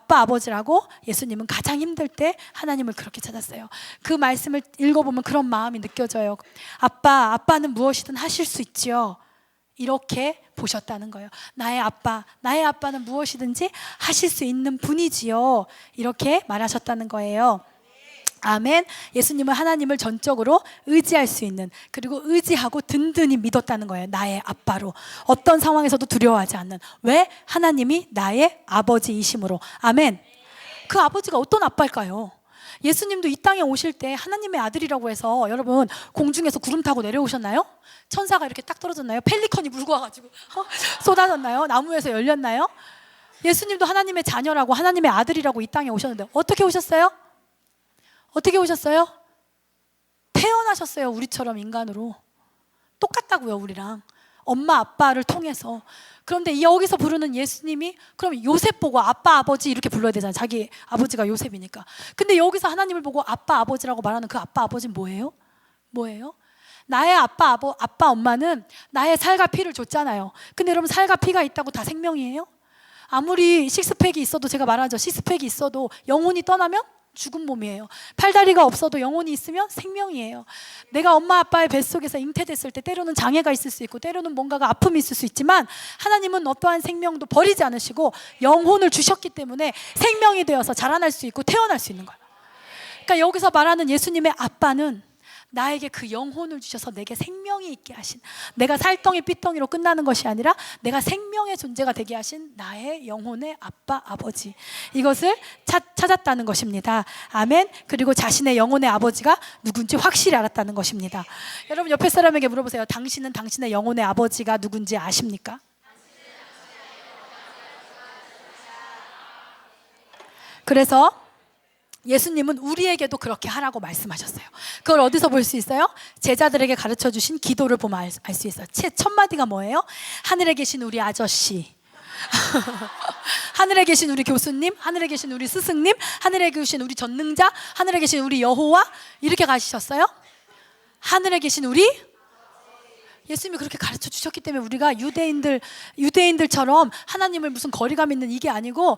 아버지라고 예수님은 가장 힘들 때 하나님을 그렇게 찾았어요. 그 말씀을 읽어보면 그런 마음이 느껴져요. 아빠는 무엇이든 하실 수 있지요. 이렇게 보셨다는 거예요. 나의 아빠는 무엇이든지 하실 수 있는 분이지요. 이렇게 말하셨다는 거예요. 아멘. 예수님은 하나님을 전적으로 의지할 수 있는, 그리고 의지하고 든든히 믿었다는 거예요. 나의 아빠로. 어떤 상황에서도 두려워하지 않는. 왜? 하나님이 나의 아버지이심으로. 아멘. 그 아버지가 어떤 아빠일까요? 예수님도 이 땅에 오실 때 하나님의 아들이라고 해서 여러분 공중에서 구름 타고 내려오셨나요? 천사가 이렇게 딱 떨어졌나요? 펠리컨이 물고 와가지고 쏟아졌나요? 나무에서 열렸나요? 예수님도 하나님의 자녀라고, 하나님의 아들이라고 이 땅에 오셨는데 어떻게 오셨어요? 어떻게 오셨어요? 태어나셨어요. 우리처럼 인간으로. 똑같다고요, 우리랑. 엄마 아빠를 통해서. 그런데 여기서 부르는 예수님이 그럼 요셉 보고 아빠 아버지 이렇게 불러야 되잖아요. 자기 아버지가 요셉이니까. 근데 여기서 하나님을 보고 아빠 아버지라고 말하는 그 아빠 아버지는 뭐예요? 뭐예요? 나의 아빠 엄마는 나의 살과 피를 줬잖아요. 근데 여러분, 살과 피가 있다고 다 생명이에요? 아무리 식스팩이 있어도, 제가 말하죠, 식스팩이 있어도 영혼이 떠나면 죽은 몸이에요. 팔다리가 없어도 영혼이 있으면 생명이에요. 내가 엄마 아빠의 뱃속에서 잉태됐을 때 때로는 장애가 있을 수 있고 때로는 뭔가가 아픔이 있을 수 있지만, 하나님은 어떠한 생명도 버리지 않으시고 영혼을 주셨기 때문에 생명이 되어서 자라날 수 있고 태어날 수 있는 거예요. 그러니까 여기서 말하는 예수님의 아빠는 나에게 그 영혼을 주셔서 내게 생명이 있게 하신, 내가 살덩이 삐덩이로 끝나는 것이 아니라 내가 생명의 존재가 되게 하신 나의 영혼의 아빠 아버지, 이것을 찾았다는 것입니다. 아멘. 그리고 자신의 영혼의 아버지가 누군지 확실히 알았다는 것입니다. 여러분, 옆에 사람에게 물어보세요. 당신은 당신의 영혼의 아버지가 누군지 아십니까? 그래서 예수님은 우리에게도 그렇게 하라고 말씀하셨어요. 그걸 어디서 볼 수 있어요? 제자들에게 가르쳐 주신 기도를 보면 알 수 있어요. 첫 마디가 뭐예요? 하늘에 계신 우리 아저씨, 하늘에 계신 우리 교수님, 하늘에 계신 우리 스승님, 하늘에 계신 우리 전능자, 하늘에 계신 우리 여호와, 이렇게 가르치셨어요. 하늘에 계신 우리, 예수님이 그렇게 가르쳐 주셨기 때문에 우리가 유대인들처럼 하나님을 무슨 거리감 있는 이게 아니고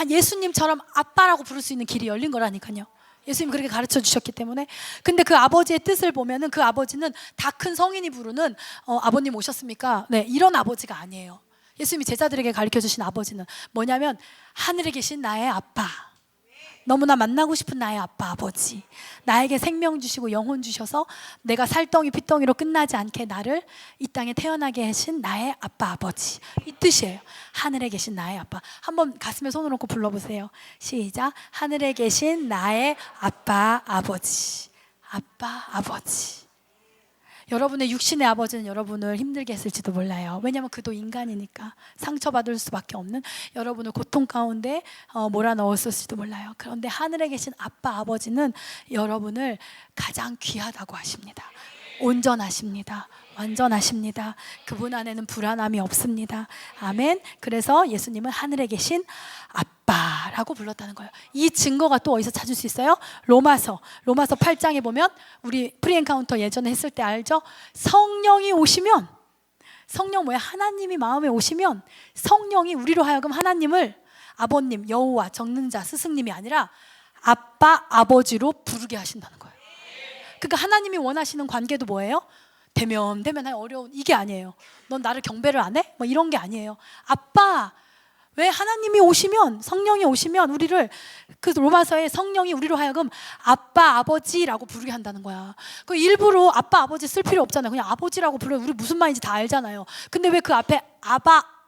예수님처럼 아빠라고 부를 수 있는 길이 열린 거라니까요. 예수님이 그렇게 가르쳐 주셨기 때문에. 근데 그 아버지의 뜻을 보면은 그 아버지는 다 큰 성인이 부르는 아버님 오셨습니까? 네, 이런 아버지가 아니에요. 예수님이 제자들에게 가르쳐 주신 아버지는 뭐냐면 하늘에 계신 나의 아빠, 너무나 만나고 싶은 나의 아빠 아버지, 나에게 생명 주시고 영혼 주셔서 내가 살덩이 피덩이로 끝나지 않게 나를 이 땅에 태어나게 하신 나의 아빠 아버지, 이 뜻이에요. 하늘에 계신 나의 아빠. 한번 가슴에 손을 얹고 불러보세요. 시작. 하늘에 계신 나의 아빠 아버지. 아빠 아버지. 여러분의 육신의 아버지는 여러분을 힘들게 했을지도 몰라요. 왜냐하면 그도 인간이니까 상처받을 수밖에 없는, 여러분을 고통 가운데 몰아넣었을지도 몰라요. 그런데 하늘에 계신 아빠 아버지는 여러분을 가장 귀하다고 하십니다. 온전하십니다. 완전하십니다. 그분 안에는 불안함이 없습니다. 아멘. 그래서 예수님은 하늘에 계신 아빠라고 불렀다는 거예요. 이 증거가 또 어디서 찾을 수 있어요? 로마서 8장에 보면, 우리 프리엔카운터 예전에 했을 때 알죠? 성령이 오시면, 성령 뭐야? 하나님이 마음에 오시면 성령이 우리로 하여금 하나님을 아버님, 여호와, 전능자, 스승님이 아니라 아빠, 아버지로 부르게 하신다는 거예요. 그러니까 하나님이 원하시는 관계도 뭐예요? 대면 어려운 이게 아니에요. 넌 나를 경배를 안 해? 뭐 이런 게 아니에요. 아빠, 왜 하나님이 오시면, 성령이 오시면 우리를, 그 로마서에 성령이 우리로 하여금 아빠 아버지라고 부르게 한다는 거야. 그 일부러 아빠 아버지 쓸 필요 없잖아요. 그냥 아버지라고 불러요. 우리 무슨 말인지 다 알잖아요. 근데 왜 그 앞에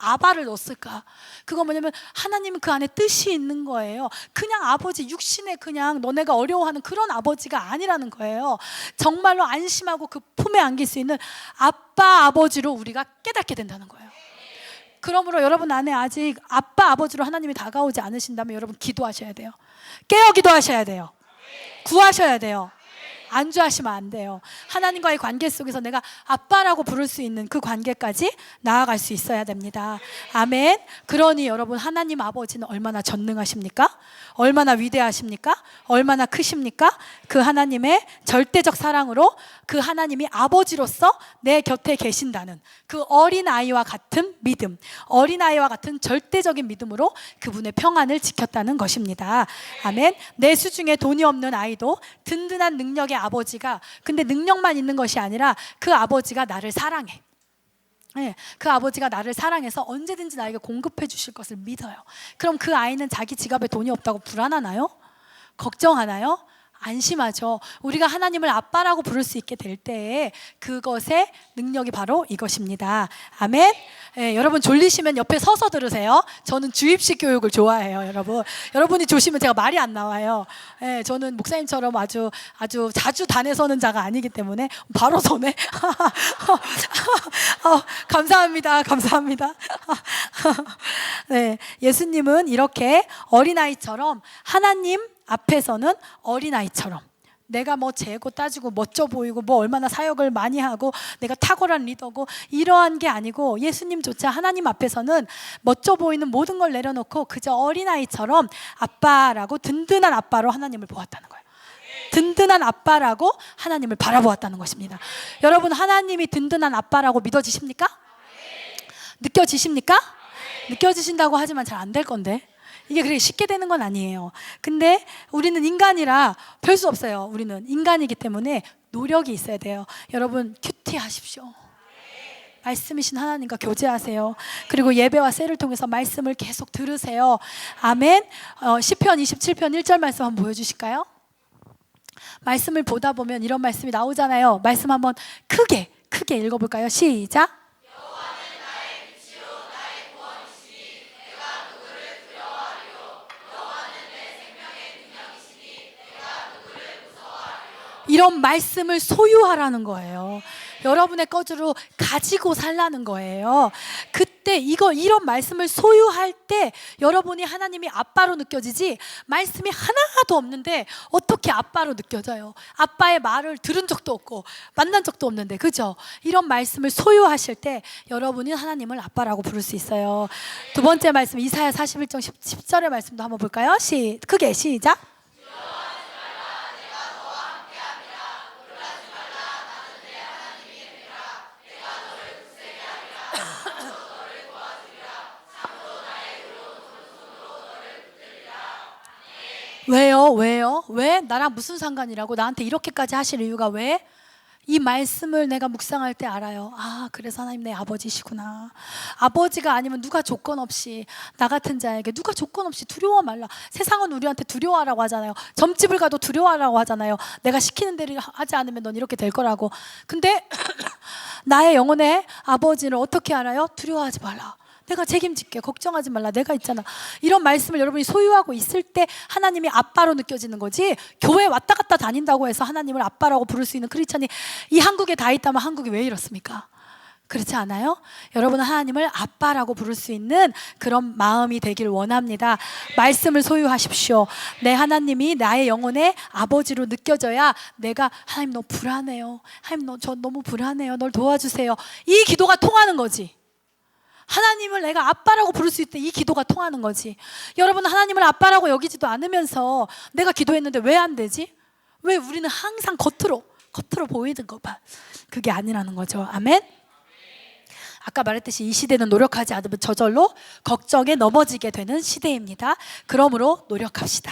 아바를 넣었을까? 그거 뭐냐면 하나님은 그 안에 뜻이 있는 거예요. 그냥 아버지, 육신에 그냥 너네가 어려워하는 그런 아버지가 아니라는 거예요. 정말로 안심하고 그 품에 안길 수 있는 아빠 아버지로 우리가 깨닫게 된다는 거예요. 그러므로 여러분 안에 아직 아빠 아버지로 하나님이 다가오지 않으신다면 여러분 기도하셔야 돼요. 깨어 기도하셔야 돼요. 구하셔야 돼요. 안주하시면 안 돼요. 하나님과의 관계 속에서 내가 아빠라고 부를 수 있는 그 관계까지 나아갈 수 있어야 됩니다. 아멘. 그러니 여러분, 하나님 아버지는 얼마나 전능하십니까? 얼마나 위대하십니까? 얼마나 크십니까? 그 하나님의 절대적 사랑으로 그 하나님이 아버지로서 내 곁에 계신다는 그 어린아이와 같은 믿음, 어린아이와 같은 절대적인 믿음으로 그분의 평안을 지켰다는 것입니다. 아멘. 내 수중에 돈이 없는 아이도 든든한 능력의 아버지가, 근데 능력만 있는 것이 아니라 그 아버지가 나를 사랑해. 네, 그 아버지가 나를 사랑해서 언제든지 나에게 공급해 주실 것을 믿어요. 그럼 그 아이는 자기 지갑에 돈이 없다고 불안하나요? 걱정하나요? 안심하죠. 우리가 하나님을 아빠라고 부를 수 있게 될 때에 그것의 능력이 바로 이것입니다. 아멘. 예, 여러분 졸리시면 옆에 서서 들으세요. 저는 주입식 교육을 좋아해요. 여러분이 조시면 제가 말이 안 나와요. 예, 저는 목사님처럼 아주 자주 단에 서는 자가 아니기 때문에 바로 서네. 감사합니다. 네, 예수님은 이렇게 어린아이처럼 하나님 앞에서는 어린아이처럼 내가 뭐 재고 따지고 멋져 보이고 뭐 얼마나 사역을 많이 하고 내가 탁월한 리더고 이러한 게 아니고, 예수님조차 하나님 앞에서는 멋져 보이는 모든 걸 내려놓고 그저 어린아이처럼 아빠라고, 든든한 아빠로 하나님을 보았다는 거예요. 든든한 아빠라고 하나님을 바라보았다는 것입니다. 여러분, 하나님이 든든한 아빠라고 믿어지십니까? 느껴지십니까? 느껴지신다고 하지만 잘 안 될 건데, 이게 그렇게 쉽게 되는 건 아니에요. 근데 우리는 인간이라 별 수 없어요. 우리는 인간이기 때문에 노력이 있어야 돼요. 여러분, 큐티하십시오. 말씀이신 하나님과 교제하세요. 그리고 예배와 셀을 통해서 말씀을 계속 들으세요. 아멘. 시편 27편 1절 말씀 한번 보여주실까요? 말씀을 보다 보면 이런 말씀이 나오잖아요. 말씀 한번 크게 읽어볼까요? 시작. 이런 말씀을 소유하라는 거예요. 여러분의 거주로 가지고 살라는 거예요. 그때 이런 말씀을 소유할 때 여러분이 하나님이 아빠로 느껴지지, 말씀이 하나도 없는데 어떻게 아빠로 느껴져요? 아빠의 말을 들은 적도 없고 만난 적도 없는데, 그죠? 이런 말씀을 소유하실 때 여러분이 하나님을 아빠라고 부를 수 있어요. 두 번째 말씀, 이사야 41장 10절의 말씀도 한번 볼까요? 크게 시작. 왜요? 왜? 나랑 무슨 상관이라고? 나한테 이렇게까지 하실 이유가 왜? 이 말씀을 내가 묵상할 때 알아요. 아, 그래서 하나님 내 아버지시구나. 아버지가 아니면 누가 조건 없이, 나 같은 자에게 누가 조건 없이 두려워 말라. 세상은 우리한테 두려워하라고 하잖아요. 점집을 가도 두려워하라고 하잖아요. 내가 시키는 대로 하지 않으면 넌 이렇게 될 거라고. 근데 나의 영혼의 아버지를 어떻게 알아요? 두려워하지 말라. 내가 책임질게. 걱정하지 말라. 내가 있잖아. 이런 말씀을 여러분이 소유하고 있을 때 하나님이 아빠로 느껴지는 거지, 교회 왔다 갔다 다닌다고 해서 하나님을 아빠라고 부를 수 있는 크리스찬이 이 한국에 다 있다면 한국이 왜 이렇습니까? 그렇지 않아요? 여러분은 하나님을 아빠라고 부를 수 있는 그런 마음이 되길 원합니다. 말씀을 소유하십시오. 내 하나님이 나의 영혼의 아버지로 느껴져야 내가, 하나님 너무 불안해요. 하나님 저 너무 불안해요. 널 도와주세요. 이 기도가 통하는 거지. 하나님을 내가 아빠라고 부를 수 있을 때 이 기도가 통하는 거지. 여러분, 하나님을 아빠라고 여기지도 않으면서 내가 기도했는데 왜 안 되지? 왜 우리는 항상 겉으로 보이는 것만, 그게 아니라는 거죠. 아멘. 아까 말했듯이 이 시대는 노력하지 않으면 저절로 걱정에 넘어지게 되는 시대입니다. 그러므로 노력합시다.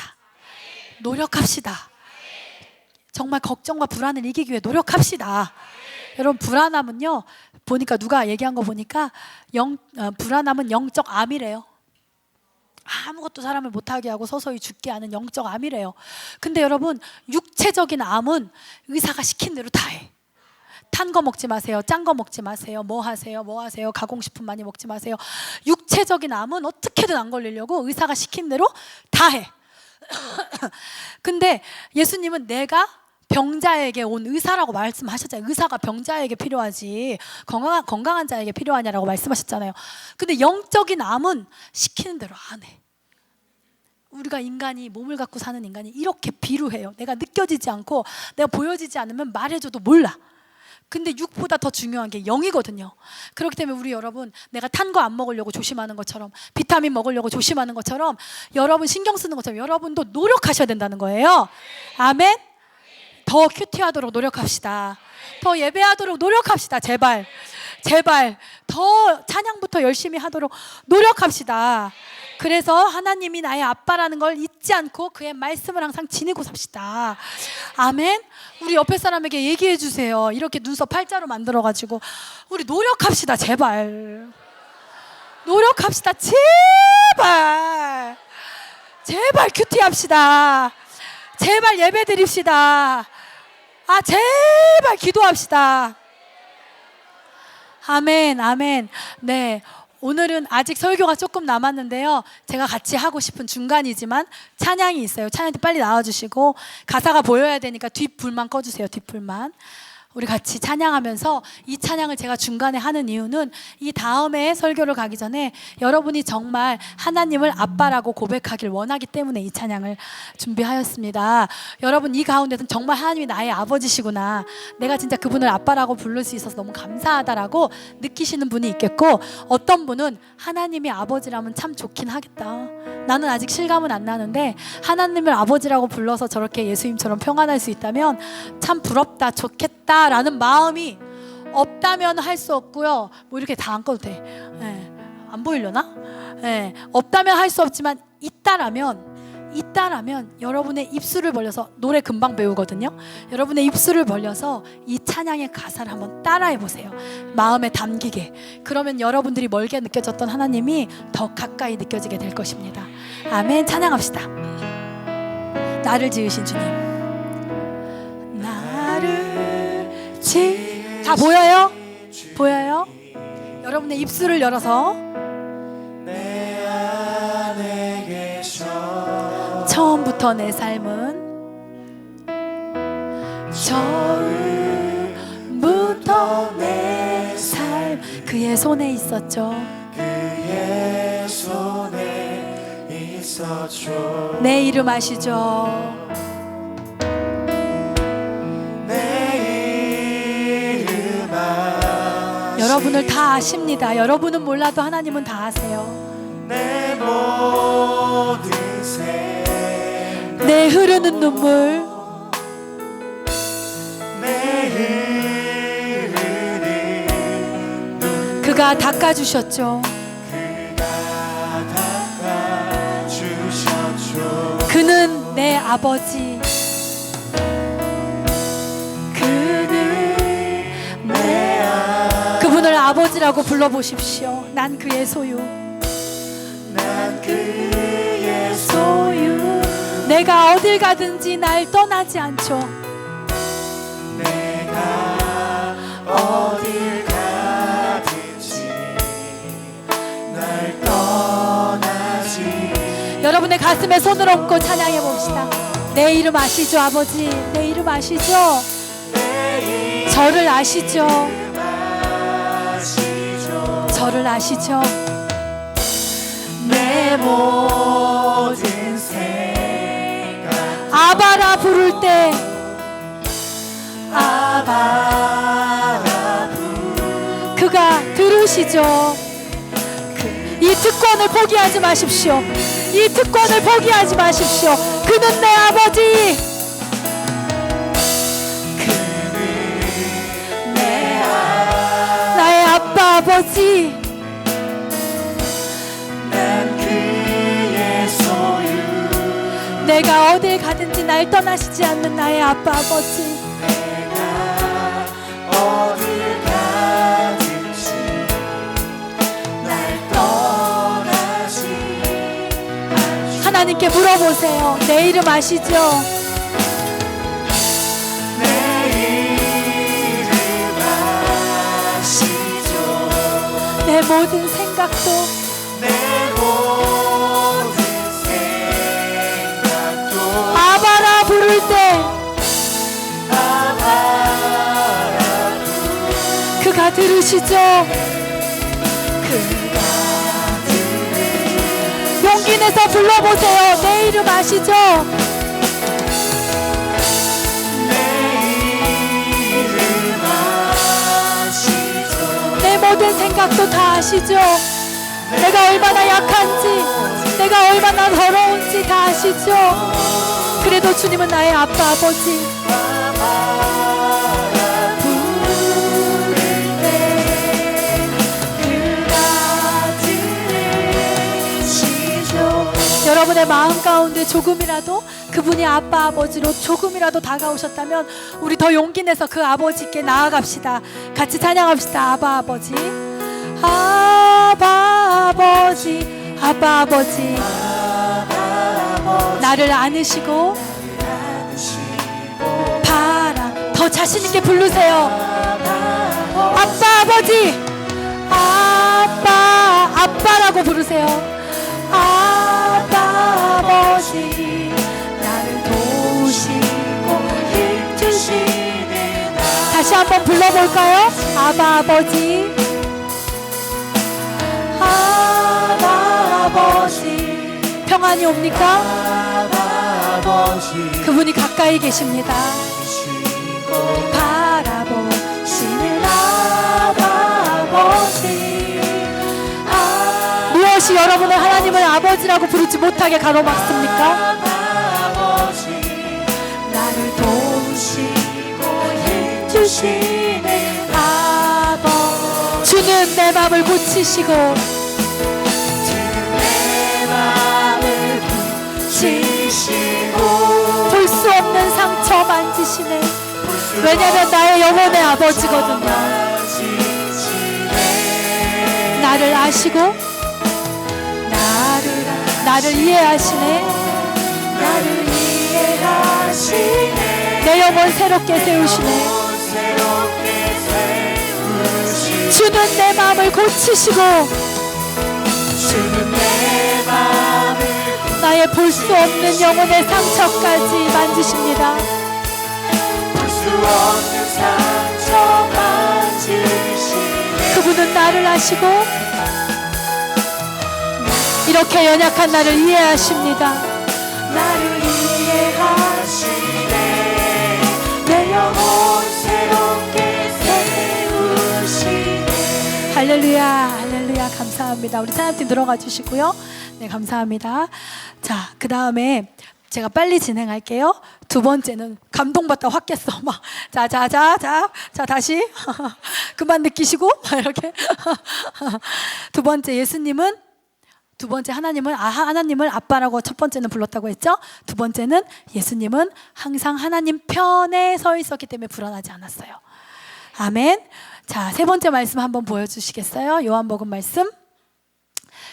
정말 걱정과 불안을 이기기 위해 노력합시다. 여러분, 불안함은요, 보니까 누가 얘기한 거 보니까 불안함은 영적 암이래요. 아무것도 사람을 못하게 하고 서서히 죽게 하는 영적 암이래요. 근데 여러분, 육체적인 암은 의사가 시킨 대로 다 해. 탄 거 먹지 마세요. 짠 거 먹지 마세요. 뭐 하세요? 가공식품 많이 먹지 마세요. 육체적인 암은 어떻게든 안 걸리려고 의사가 시킨 대로 다 해. 근데 예수님은 내가 병자에게 온 의사라고 말씀하셨잖아요. 의사가 병자에게 필요하지 건강한 자에게 필요하냐라고 말씀하셨잖아요. 근데 영적인 암은 시키는 대로 안 해. 우리가 인간이, 몸을 갖고 사는 인간이 이렇게 비루해요. 내가 느껴지지 않고 내가 보여지지 않으면 말해줘도 몰라. 근데 육보다 더 중요한 게 영이거든요. 그렇기 때문에 우리 여러분, 내가 탄 거 안 먹으려고 조심하는 것처럼, 비타민 먹으려고 조심하는 것처럼, 여러분 신경 쓰는 것처럼 여러분도 노력하셔야 된다는 거예요. 아멘. 더 큐티하도록 노력합시다. 더 예배하도록 노력합시다. 제발 더 찬양부터 열심히 하도록 노력합시다. 그래서 하나님이 나의 아빠라는 걸 잊지 않고 그의 말씀을 항상 지니고 삽시다. 아멘. 우리 옆에 사람에게 얘기해 주세요. 이렇게 눈썹 팔자로 만들어가지고 우리 노력합시다. 제발 큐티합시다. 제발 예배 드립시다. 제발 기도합시다. 아멘. 네, 오늘은 아직 설교가 조금 남았는데요, 제가 같이 하고 싶은 중간이지만 찬양이 있어요. 찬양 때 빨리 나와주시고, 가사가 보여야 되니까 뒷불만 꺼주세요. 뒷불만. 우리 같이 찬양하면서 이 찬양을 제가 중간에 하는 이유는 이 다음에 설교를 가기 전에 여러분이 정말 하나님을 아빠라고 고백하길 원하기 때문에 이 찬양을 준비하였습니다. 여러분 이 가운데서는 정말 하나님이 나의 아버지시구나, 내가 진짜 그분을 아빠라고 부를 수 있어서 너무 감사하다라고 느끼시는 분이 있겠고, 어떤 분은 하나님이 아버지라면 참 좋긴 하겠다, 나는 아직 실감은 안 나는데 하나님을 아버지라고 불러서 저렇게 예수님처럼 평안할 수 있다면 참 부럽다, 좋겠다 라는 마음이 없다면 할 수 없고요. 뭐 이렇게 다 안 꺼도 돼. 안 보이려나? 없다면 할 수 없지만 있다라면 여러분의 입술을 벌려서, 노래 금방 배우거든요. 여러분의 입술을 벌려서 이 찬양의 가사를 한번 따라해 보세요. 마음에 담기게. 그러면 여러분들이 멀게 느껴졌던 하나님이 더 가까이 느껴지게 될 것입니다. 아멘. 찬양합시다. 나를 지으신 주님, 다 보여요? 보여요? 여러분의 입술을 열어서 내 안에 계셔. 처음부터 내 삶은, 처음부터 내 삶 그의 손에 있었죠. 그의 손에 있었죠. 내 이름 아시죠? 여러분을 다 아십니다. 여러분은 몰라도 하나님은 다 아세요. 내 모든 생, 내 흐르는 눈물, 내 흐르는 눈, 그가 닦아주셨죠. 그가 닦아주셨죠. 그는 내 아버지, 그분을 아버지라고 불러보십시오. 난 그의 소유, 난 그의 소유. 내가 어딜 가든지 날 떠나지 않죠. 내가 어딜 가든지 날 떠나지. 여러분의 가슴에 손을 얹고 찬양해 봅시다. 내 이름 아시죠, 아버지? 내 이름 아시죠? 저를 아시죠? 저를 아시죠? 내 모든 생각 아바라 부를 때, 아바라 그가 들으시죠. 이 특권을 포기하지 마십시오. 이 특권을 포기하지 마십시오. 그는 내 아버지, 그는 내 나의 아빠 아버지. 난 그의 소유. 내가 어딜 가든지 날 떠나시지 않는 나의 아빠 아버지. 내가 어딜 가든지 날 떠나지 않죠. 하나님께 물어보세요. 내 이름 아시죠? 내 이름 아시죠. 내 모든 생각도, 내 모든 생각도 아바라 부를 때 아바라 그가 들으시죠. 그가 들으. 용기 내서 불러보세요. 내 이름 아시죠? 내 이름 아시죠. 내 모든 생각도 다 아시죠? 내가 얼마나 약한지, 내가 얼마나 더러운지 다 아시죠? 그래도 주님은 나의 아빠 아버지. 아바라 부를 때 그가 들으시죠. 여러분의 마음 가운데 조금이라도 그분이 아빠 아버지로 조금이라도 다가오셨다면 우리 더 용기 내서 그 아버지께 나아갑시다. 같이 찬양합시다. 아바 아버지, 아바 아버지, 아바 아버지. 나를 안으시고 바라. 더 자신 있게 부르세요. 아빠 아버지, 아빠라고 부르세요. 아빠 아버지, 나를 도우시고 힘주시는. 다시 한번 불러볼까요? 아바 아버지, 아바 아버지. 평안이 옵니까? 아버지 그분이 가까이 계십니다. 주시고 바라보시는 아버지 무엇이 여러분의 하나님을 아버지라고 부르지 못하게 가로막습니까? 아버지 나를 도우시고 해주시는 아버지 주는 내 마음을 고치시고 주는 내 마음을 고치시고 볼 수 없는 상처 만지시네. 왜냐면 나의 영혼의 아버지거든요. 나를 아시고 나를 이해하시네. 나를 이해하시네 내 영혼 새롭게 세우시네. 새롭게 세우시네 주는 내 마음을 고치시고 주는 내 마음을 나의 볼 수 없는 영혼의 상처까지 만지십니다. 볼 수 없는 상처 만지시네 그분은 나를 아시고 이렇게 연약한 나를 이해하십니다. 나를 이해하시네 내 영혼 새롭게 세우시네 할렐루야, 할렐루야. 감사합니다. 우리 찬양팀 들어가 주시고요. 네, 감사합니다. 자, 그 다음에 제가 빨리 진행할게요. 두 번째는 감동받다 확 깼어. 막, 자, 다시. 그만 느끼시고, 막 이렇게. 두 번째, 하나님을 아빠라고 첫 번째는 불렀다고 했죠. 두 번째는 예수님은 항상 하나님 편에 서 있었기 때문에 불안하지 않았어요. 아멘. 자, 세 번째 말씀 한번 보여주시겠어요? 요한복음 말씀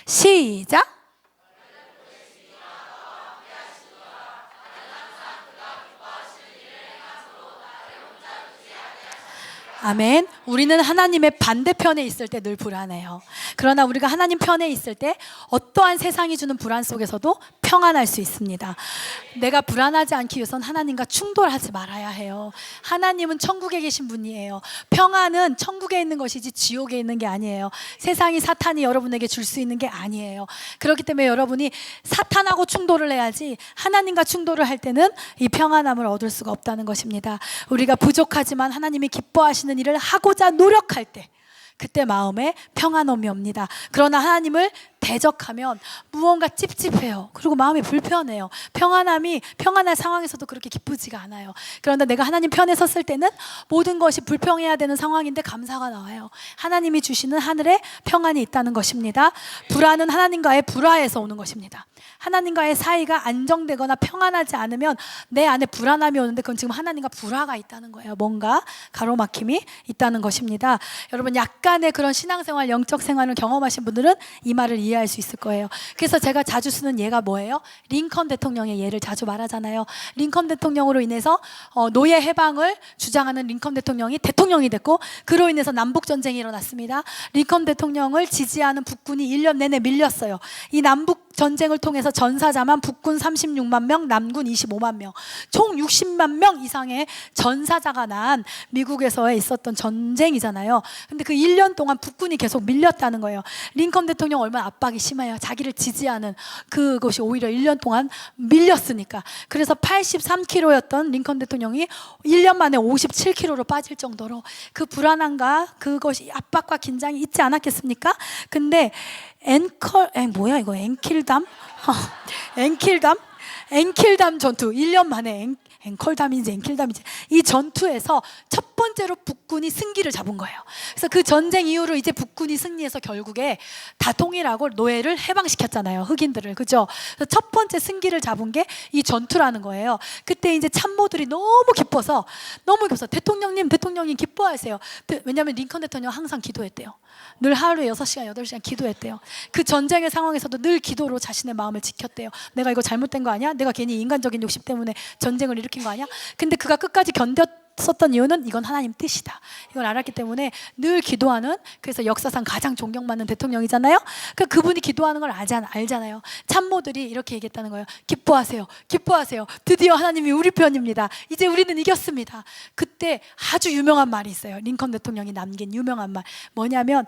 시작. 아멘. 우리는 하나님의 반대편에 있을 때 늘 불안해요. 그러나 우리가 하나님 편에 있을 때 어떠한 세상이 주는 불안 속에서도 평안할 수 있습니다. 내가 불안하지 않기 위해서는 하나님과 충돌하지 말아야 해요. 하나님은 천국에 계신 분이에요. 평안은 천국에 있는 것이지 지옥에 있는 게 아니에요. 세상이 사탄이 여러분에게 줄 수 있는 게 아니에요. 그렇기 때문에 여러분이 사탄하고 충돌을 해야지 하나님과 충돌을 할 때는 이 평안함을 얻을 수가 없다는 것입니다. 우리가 부족하지만 하나님이 기뻐하시는 일을 하고자 노력할 때 그때 마음에 평안함이 옵니다. 그러나 하나님을 대적하면 무언가 찝찝해요. 그리고 마음이 불편해요. 평안할 상황에서도 그렇게 기쁘지가 않아요. 그런데 내가 하나님 편에 섰을 때는 모든 것이 불평해야 되는 상황인데 감사가 나와요. 하나님이 주시는 하늘에 평안이 있다는 것입니다. 불안은 하나님과의 불화에서 오는 것입니다. 하나님과의 사이가 안정되거나 평안하지 않으면 내 안에 불안함이 오는데 그건 지금 하나님과 불화가 있다는 거예요. 뭔가 가로막힘이 있다는 것입니다. 여러분 약간의 그런 신앙생활, 영적 생활을 경험하신 분들은 이 말을 이해할 수 있을 거예요. 그래서 제가 자주 쓰는 예가 뭐예요? 링컨 대통령의 예를 자주 말하잖아요. 링컨 대통령으로 인해서 노예 해방을 주장하는 링컨 대통령이 대통령이 됐고 그로 인해서 남북전쟁이 일어났습니다. 링컨 대통령을 지지하는 북군이 1년 내내 밀렸어요. 이 남북 전쟁을 통해서 전사자만 북군 36만 명, 남군 25만 명, 총 60만 명 이상의 전사자가 난 미국에서 있었던 전쟁이잖아요. 근데 그 1년 동안 북군이 계속 밀렸다는 거예요. 링컨 대통령 얼마나 압박이 심해요. 자기를 지지하는 그것이 오히려 1년 동안 밀렸으니까. 그래서 83kg였던 링컨 대통령이 1년 만에 57kg로 빠질 정도로 그 불안함과 그것이 압박과 긴장이 있지 않았겠습니까? 근데 엔킬담 전투 1년 만에 엔킬담인지 이 전투에서 첫 번째로 북군이 승기를 잡은 거예요. 그래서 그 전쟁 이후로 이제 북군이 승리해서 결국에 다 통일하고 노예를 해방시켰잖아요. 흑인들을. 그죠? 그래서 첫 번째 승기를 잡은 게 이 전투라는 거예요. 그때 이제 참모들이 너무 기뻐서 대통령님 기뻐하세요. 왜냐하면 링컨 대통령 항상 기도했대요. 늘 하루에 6시간, 8시간 기도했대요. 그 전쟁의 상황에서도 늘 기도로 자신의 마음을 지켰대요. 내가 이거 잘못된 거 아니야? 내가 괜히 인간적인 욕심 때문에 전쟁을 일으킨 거 아니야? 근데 그가 끝까지 썼던 이유는 이건 하나님 뜻이다. 이걸 알았기 때문에 늘 기도하는, 그래서 역사상 가장 존경받는 대통령이잖아요. 그분이 기도하는 걸 알잖아요. 참모들이 이렇게 얘기했다는 거예요. 기뻐하세요. 기뻐하세요. 드디어 하나님이 우리 편입니다. 이제 우리는 이겼습니다. 그때 아주 유명한 말이 있어요. 링컨 대통령이 남긴 유명한 말. 뭐냐면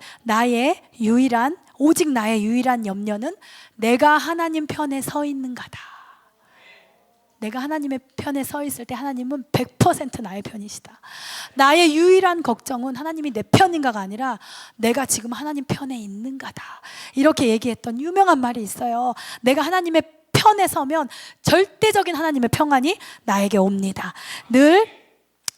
오직 나의 유일한 염려는 내가 하나님 편에 서 있는가다. 내가 하나님의 편에 서 있을 때 하나님은 100% 나의 편이시다. 나의 유일한 걱정은 하나님이 내 편인가가 아니라 내가 지금 하나님 편에 있는가다. 이렇게 얘기했던 유명한 말이 있어요. 내가 하나님의 편에 서면 절대적인 하나님의 평안이 나에게 옵니다.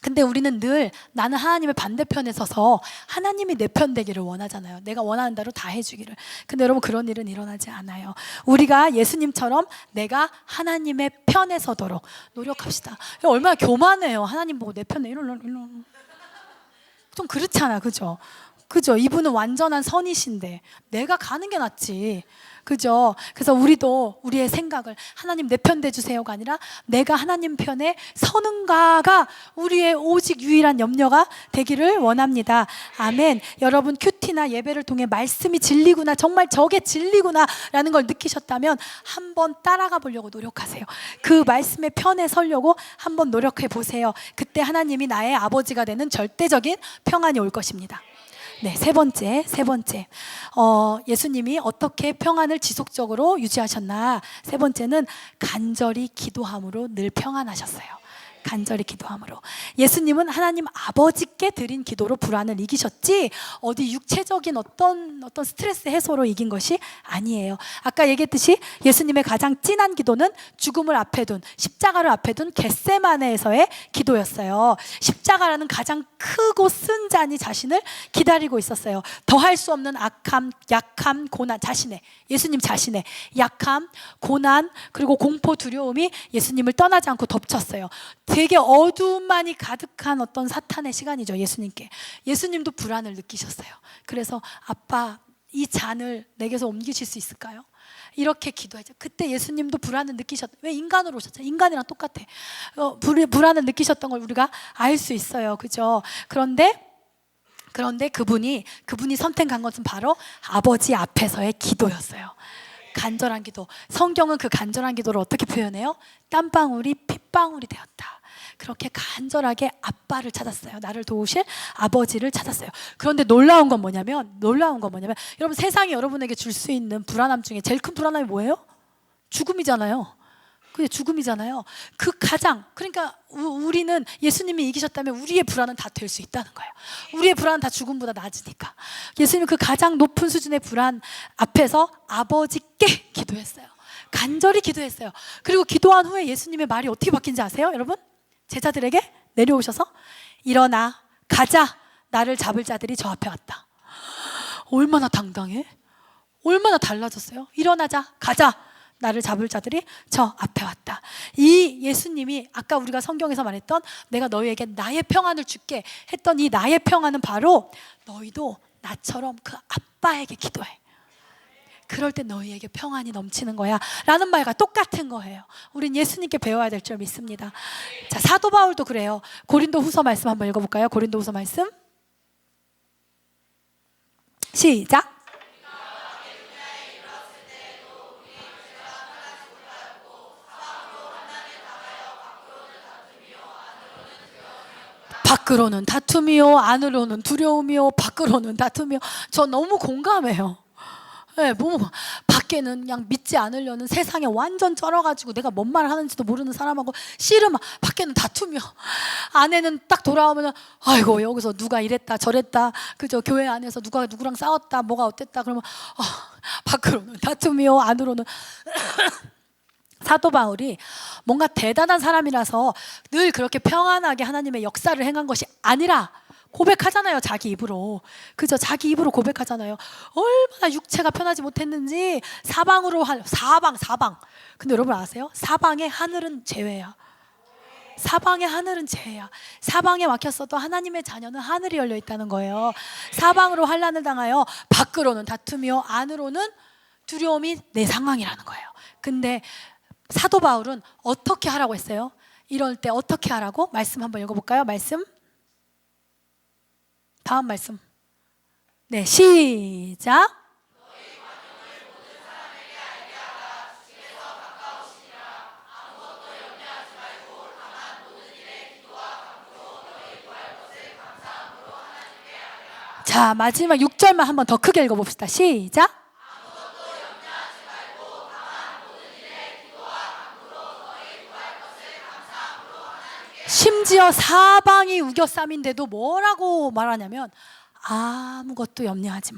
근데 우리는 늘 나는 하나님의 반대편에 서서 하나님이 내 편 되기를 원하잖아요. 내가 원하는 대로 다 해주기를. 근데 여러분, 그런 일은 일어나지 않아요. 우리가 예수님처럼 내가 하나님의 편에 서도록 노력합시다. 얼마나 교만해요. 하나님 보고 내 편에 이런. 좀 그렇잖아, 그죠? 이분은 완전한 선이신데 내가 가는 게 낫지. 그죠? 그래서 우리도 우리의 생각을 하나님 내 편 돼주세요가 아니라 내가 하나님 편에 서는가가 우리의 오직 유일한 염려가 되기를 원합니다. 아멘. 여러분, 큐티나 예배를 통해 말씀이 진리구나, 정말 저게 진리구나 라는 걸 느끼셨다면 한번 따라가 보려고 노력하세요. 그 말씀의 편에 서려고 한번 노력해 보세요. 그때 하나님이 나의 아버지가 되는 절대적인 평안이 올 것입니다. 네, 세 번째. 예수님이 어떻게 평안을 지속적으로 유지하셨나? 세 번째는 간절히 기도함으로 늘 평안하셨어요. 간절히 기도함으로. 예수님은 하나님 아버지께 드린 기도로 불안을 이기셨지 어디 육체적인 어떤 스트레스 해소로 이긴 것이 아니에요. 아까 얘기했듯이 예수님의 가장 진한 기도는 죽음을 앞에 둔, 십자가를 앞에 둔 겟세마네에서의 기도였어요. 십자가라는 가장 크고 쓴 잔이 자신을 기다리고 있었어요. 더할 수 없는 악함, 약함, 고난, 예수님 자신의 약함, 고난, 그리고 공포, 두려움이 예수님을 떠나지 않고 덮쳤어요. 되게 어두움만이 가득한 어떤 사탄의 시간이죠. 예수님도 불안을 느끼셨어요. 그래서 아빠, 이 잔을 내게서 옮기실 수 있을까요? 이렇게 기도하죠. 그때 예수님도 불안을 느끼셨어요. 왜? 인간으로 오셨잖아요. 인간이랑 똑같아. 불안을 느끼셨던 걸 우리가 알 수 있어요. 그죠? 그런데 그분이 선택한 것은 바로 아버지 앞에서의 기도였어요. 간절한 기도. 성경은 그 간절한 기도를 어떻게 표현해요? 땀방울이 핏방울이 되었다. 그렇게 간절하게 아빠를 찾았어요. 나를 도우실 아버지를 찾았어요. 그런데 놀라운 건 뭐냐면 여러분, 세상이 여러분에게 줄 수 있는 불안함 중에 제일 큰 불안함이 뭐예요? 죽음이잖아요. 그게 죽음이잖아요. 그러니까 우리는 예수님이 이기셨다면 우리의 불안은 다 될 수 있다는 거예요. 우리의 불안은 다 죽음보다 낮으니까. 예수님은 그 가장 높은 수준의 불안 앞에서 아버지께 기도했어요. 간절히 기도했어요. 그리고 기도한 후에 예수님의 말이 어떻게 바뀐지 아세요, 여러분? 제자들에게 내려오셔서 일어나 가자, 나를 잡을 자들이 저 앞에 왔다. 얼마나 당당해? 얼마나 달라졌어요? 일어나자, 가자, 나를 잡을 자들이 저 앞에 왔다. 이 예수님이 아까 우리가 성경에서 말했던 내가 너희에게 나의 평안을 줄게 했던 이 나의 평안은 바로 너희도 나처럼 그 아빠에게 기도해. 그럴 때 너희에게 평안이 넘치는 거야 라는 말과 똑같은 거예요. 우린 예수님께 배워야 될 줄 믿습니다. 자, 사도 바울도 그래요. 고린도 후서 말씀 한번 읽어볼까요? 고린도 후서 말씀 시작. 밖으로는 다툼이요, 안으로는 두려움이요, 밖으로는 다툼이요. 저 너무 공감해요. 네, 밖에는 그냥 믿지 않으려는 세상에 완전 쩔어가지고 내가 뭔 말을 하는지도 모르는 사람하고 씨름, 밖에는 다투며 안에는 딱 돌아오면 아이고 여기서 누가 이랬다 저랬다, 그죠? 교회 안에서 누가 누구랑 싸웠다, 뭐가 어땠다 그러면 밖으로는 다투며 안으로는 사도 바울이 뭔가 대단한 사람이라서 늘 그렇게 평안하게 하나님의 역사를 행한 것이 아니라 고백하잖아요. 자기 입으로. 그죠? 자기 입으로 고백하잖아요. 얼마나 육체가 편하지 못했는지 사방으로 사방. 근데 여러분 아세요? 사방의 하늘은 제외야. 사방의 하늘은 죄야. 사방에 막혔어도 하나님의 자녀는 하늘이 열려 있다는 거예요. 사방으로 환난을 당하여 밖으로는 다투며 안으로는 두려움이 내 상황이라는 거예요. 근데 사도 바울은 어떻게 하라고 했어요? 이럴 때 어떻게 하라고? 말씀 한번 읽어볼까요? 말씀. 다음 말씀. 네, 시작. 자, 마지막 6절만 한번 더 크게 읽어봅시다. 시작. 심지어 사방이 우겨쌈인데도 뭐라고 말하냐면 아무것도 염려하지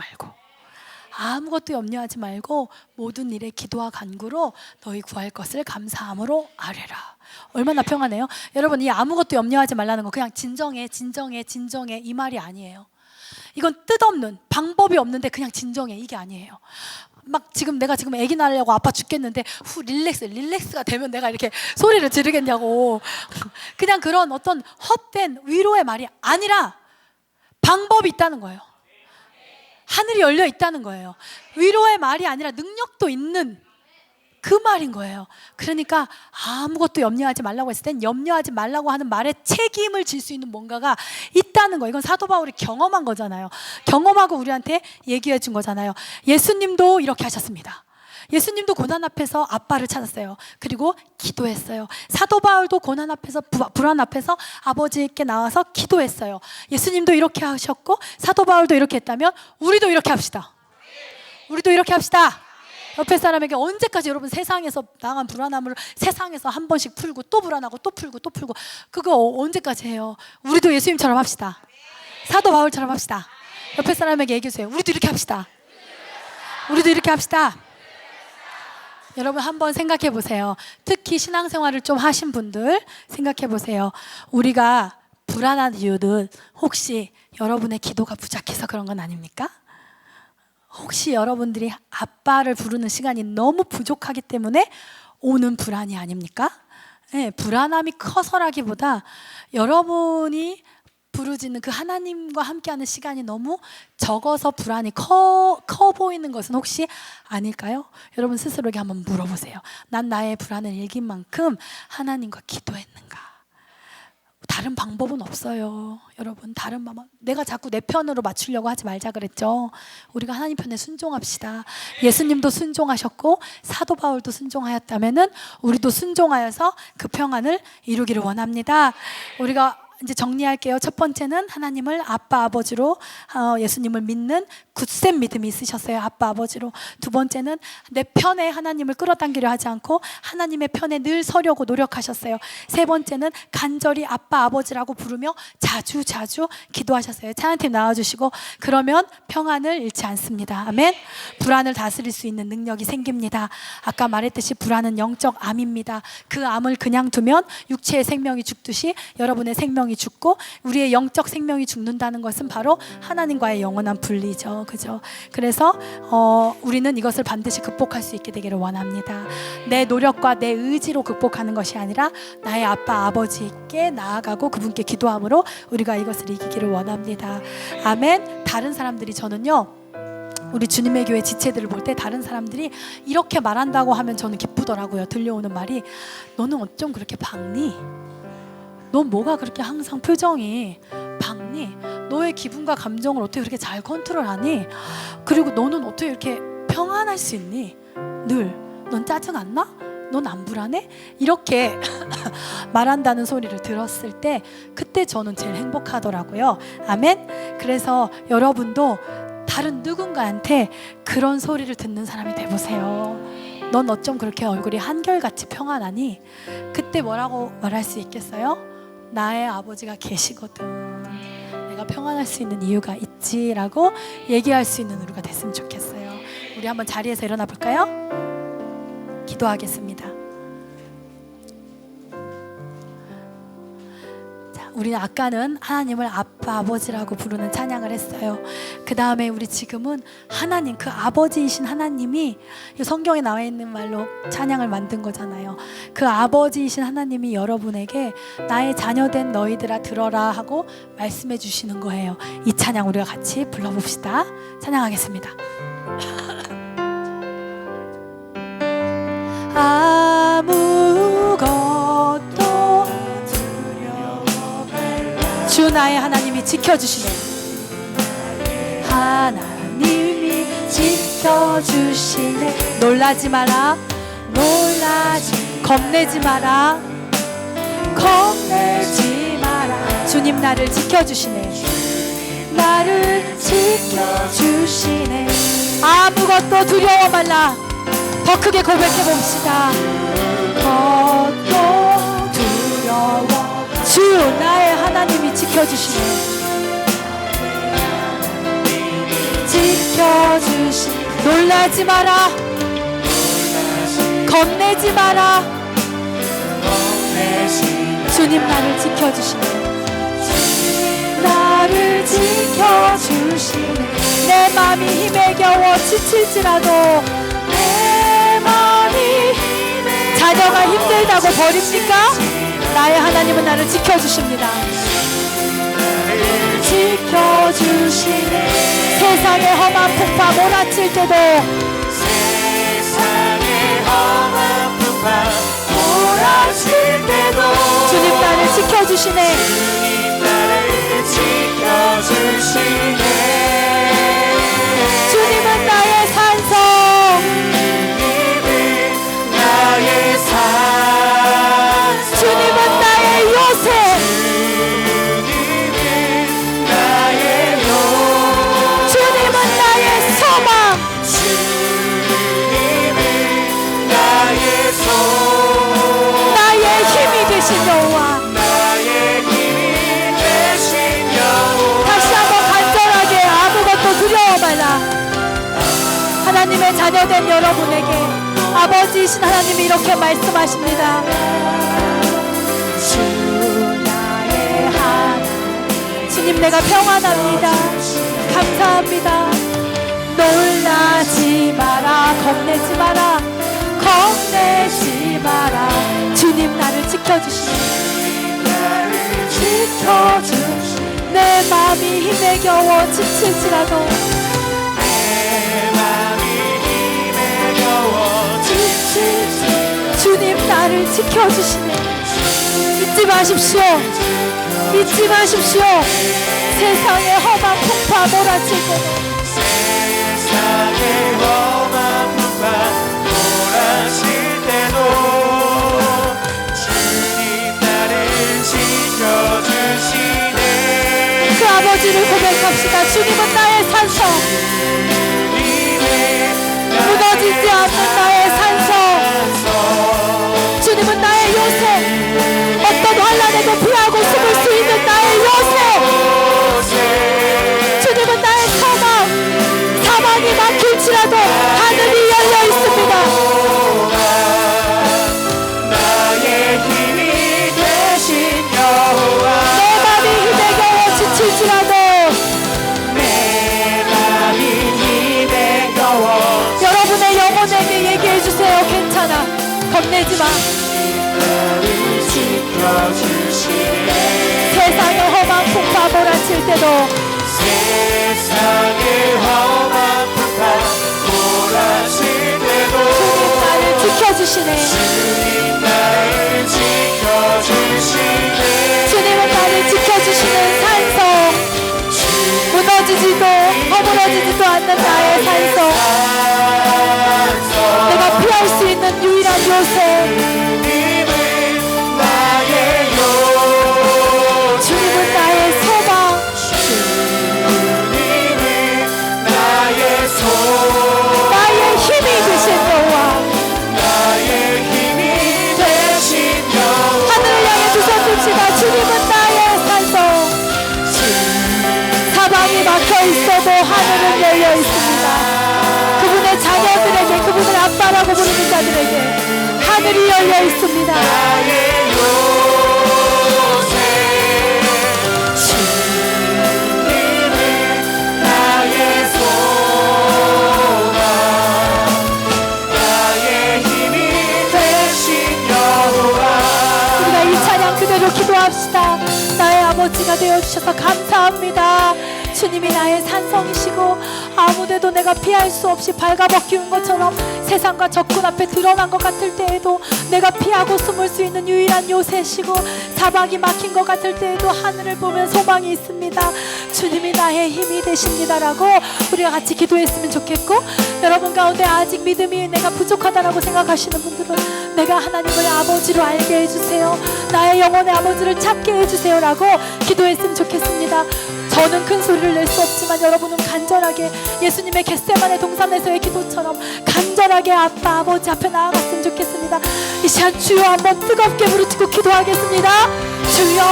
말고 모든 일에 기도와 간구로 너희 구할 것을 감사함으로 아뢰라. 얼마나 평안해요. 여러분, 이 아무것도 염려하지 말라는 거 그냥 진정해 이 말이 아니에요. 이건 뜻없는, 방법이 없는데 그냥 진정해, 이게 아니에요. 막 내가 지금 아기 낳으려고 아파 죽겠는데 릴렉스가 되면 내가 이렇게 소리를 지르겠냐고. 그냥 그런 어떤 헛된 위로의 말이 아니라 방법이 있다는 거예요. 하늘이 열려 있다는 거예요. 위로의 말이 아니라 능력도 있는 그 말인 거예요. 그러니까 아무것도 염려하지 말라고 했을 땐 염려하지 말라고 하는 말에 책임을 질 수 있는 뭔가가 있다는 거예요. 이건 사도 바울이 경험한 거잖아요. 경험하고 우리한테 얘기해 준 거잖아요. 예수님도 이렇게 하셨습니다. 예수님도 고난 앞에서 아빠를 찾았어요. 그리고 기도했어요. 사도 바울도 고난 앞에서 불안 앞에서 아버지께 나와서 기도했어요. 예수님도 이렇게 하셨고 사도 바울도 이렇게 했다면 우리도 이렇게 합시다. 우리도 이렇게 합시다. 옆에 사람에게 언제까지 여러분 세상에서 당한 불안함을 세상에서 한 번씩 풀고 또 불안하고 또 풀고 그거 언제까지 해요? 우리도 예수님처럼 합시다. 사도 바울처럼 합시다. 옆에 사람에게 얘기해주세요. 우리도 이렇게 합시다. 우리도 이렇게 합시다. 여러분 한번 생각해 보세요. 특히 신앙생활을 좀 하신 분들 생각해 보세요. 우리가 불안한 이유는 혹시 여러분의 기도가 부족해서 그런 건 아닙니까? 혹시 여러분들이 아빠를 부르는 시간이 너무 부족하기 때문에 오는 불안이 아닙니까? 네, 불안함이 커서라기보다 여러분이 부르짖는 그 하나님과 함께하는 시간이 너무 적어서 불안이 커 보이는 것은 혹시 아닐까요? 여러분 스스로에게 한번 물어보세요. 난 나의 불안을 이긴 만큼 하나님과 기도했는가? 다른 방법은 없어요. 여러분 다른 방법, 내가 자꾸 내 편으로 맞추려고 하지 말자 그랬죠. 우리가 하나님 편에 순종합시다. 예수님도 순종하셨고 사도 바울도 순종하였다면은 우리도 순종하여서 그 평안을 이루기를 원합니다. 우리가 이제 정리할게요. 첫 번째는 하나님을 아빠 아버지로 예수님을 믿는 굳센 믿음이 있으셨어요. 아빠 아버지로. 두 번째는 내 편에 하나님을 끌어당기려 하지 않고 하나님의 편에 늘 서려고 노력하셨어요. 세 번째는 간절히 아빠 아버지라고 부르며 자주 기도하셨어요. 찬양팀 나와주시고 그러면 평안을 잃지 않습니다. 아멘. 불안을 다스릴 수 있는 능력이 생깁니다. 아까 말했듯이 불안은 영적 암입니다. 그 암을 그냥 두면 육체의 생명이 죽듯이 여러분의 생명이 죽고 우리의 영적 생명이 죽는다는 것은 바로 하나님과의 영원한 분리죠. 그죠? 그래서 우리는 이것을 반드시 극복할 수 있게 되기를 원합니다. 내 노력과 내 의지로 극복하는 것이 아니라 나의 아빠 아버지께 나아가고 그분께 기도함으로 우리가 이것을 이기기를 원합니다. 아멘. 다른 사람들이 저는요 우리 주님의 교회 지체들을 볼 때 다른 사람들이 이렇게 말한다고 하면 저는 기쁘더라고요. 들려오는 말이 너는 어쩜 그렇게 밝니? 너 뭐가 그렇게 항상 표정이 밝니? 너의 기분과 감정을 어떻게 그렇게 잘 컨트롤하니? 그리고 너는 어떻게 이렇게 평안할 수 있니? 늘 넌 짜증 안 나? 넌 안 불안해? 이렇게 말한다는 소리를 들었을 때 그때 저는 제일 행복하더라고요. 아멘. 그래서 여러분도 다른 누군가한테 그런 소리를 듣는 사람이 돼보세요. 넌 어쩜 그렇게 얼굴이 한결같이 평안하니? 그때 뭐라고 말할 수 있겠어요? 나의 아버지가 계시거든. 내가 평안할 수 있는 이유가 있지라고 얘기할 수 있는 우리가 됐으면 좋겠어요. 우리 한번 자리에서 일어나 볼까요? 기도하겠습니다. 우리는 아까는 하나님을 아빠 아버지라고 부르는 찬양을 했어요. 그 다음에 우리 지금은 하나님, 그 아버지이신 하나님이 성경에 나와 있는 말로 찬양을 만든 거잖아요. 그 아버지이신 하나님이 여러분에게 나의 자녀된 너희들아 들어라 하고 말씀해 주시는 거예요. 이 찬양 우리가 같이 불러봅시다. 찬양하겠습니다. 아무것도 나의 하나님이 지켜주시네. 하나님이 지켜주시네. 놀라지 마라. 겁내지 마라. 겁내지 마라. 주님 나를 지켜주시네. 나를 지켜주시네. 아무것도 두려워 말라. 더 크게 고백해 봅시다. 것도 두려워. 주 나의 하나님이 지켜주시네. 지켜주시네. 놀라지 마라. 겁내지 마라. 주님 나를 지켜주시네. 나를 지켜주시네. 내 맘이 힘에 겨워 지칠지라도 내 맘이 자녀가 힘들다고 버립니까? 나의 하나님은 나를 지켜주십니다. 지켜주시네. 세상의 험한 풍파 몰아칠 때도 주님 나를 지켜주시네. 주님은 나의 산성. 주님은 나의 요새. 주님은 나의 소망. 나의 힘이 되신 여호와. 다시 한번 간절하게 아무것도 두려워 말라. 하나님의 자녀된 여러분에게 아버지이신 하나님이 이렇게 말씀하십니다. 주 나의 하나님. 주님 내가 평안합니다. 감사합니다. 놀라지 마라. 겁내지 마라. 겁내지 마라. 주님 나를 지켜주시네. 지켜주시네. 내 맘이 힘에 겨워 지칠지라도 주님 나를 지켜주시네. 잊지 마십시오. 잊지 마십시오. 세상의 험한 풍파 몰아칠 때도 그 아버지를 고백합시다. 주님은 나의 산성. 무너지지 않는 나의 산성. 주님은 나의 요새. 어떤 환난에도 피하고 숨을 수 있는 나의 요새. 주님은 나의 소망. 사망이 막힐지라도 하늘이 열려 있습니다. 나의 힘이 되신 여호와. 내 맘이 힘에 겨워 지칠지라도 내 맘이 힘에 겨워. 여러분의 영혼에게 얘기해 주세요. 괜찮아. 겁내지 마. 나를 지켜주시네. 세상의 험한 풍파 몰아칠 때도 세상의 험한 풍파 몰아칠 때도 주님 나를 지켜주시네. 주님 나를 지켜주시네. 주님은 나를 지켜주시는 산성. 무너지지도 허물어지지도 않는 나의 산성. 내가 피할 수 있는 유일한 요새. 주님은 나의 소망. 나의 힘이 되신 여호와. 하늘을 향해 두 손 듭시다. 주님은 나의 산성. 사방이 막혀 있어도 하늘은 열려 있습니다. 그분의 자녀들에게, 그분을 아빠라고 부르는 자들에게 하늘이 열려 있습니다. 우리가 이 찬양 그대로 기도합시다. 나의 아버지가 되어주셔서 감사합니다. 주님이 나의 산성이시고 아무데도 내가 피할 수 없이 발가벗기운 것처럼 세상과 적군 앞에 드러난 것 같을 때에도 내가 피하고 숨을 수 있는 유일한 요새시고 사방이 막힌 것 같을 때에도 하늘을 보면 소망이 있습니다. 주님이 나의 힘이 되십니다라고 우리가 같이 기도했으면 좋겠고, 여러분 가운데 아직 믿음이 내가 부족하다라고 생각하시는 분들은 내가 하나님을 아버지로 알게 해주세요, 나의 영혼의 아버지를 찾게 해주세요라고 기도했으면 좋겠습니다. 저는 큰 소리를 낼 수 없지만 여러분은 간절하게 예수님의 겟세마네 동산에서의 기도처럼 간절하게 아빠 아버지 앞에 나아갔으면 좋겠습니다. 이 시간 주여 한번 뜨겁게 부르짖고 기도하겠습니다. 주여,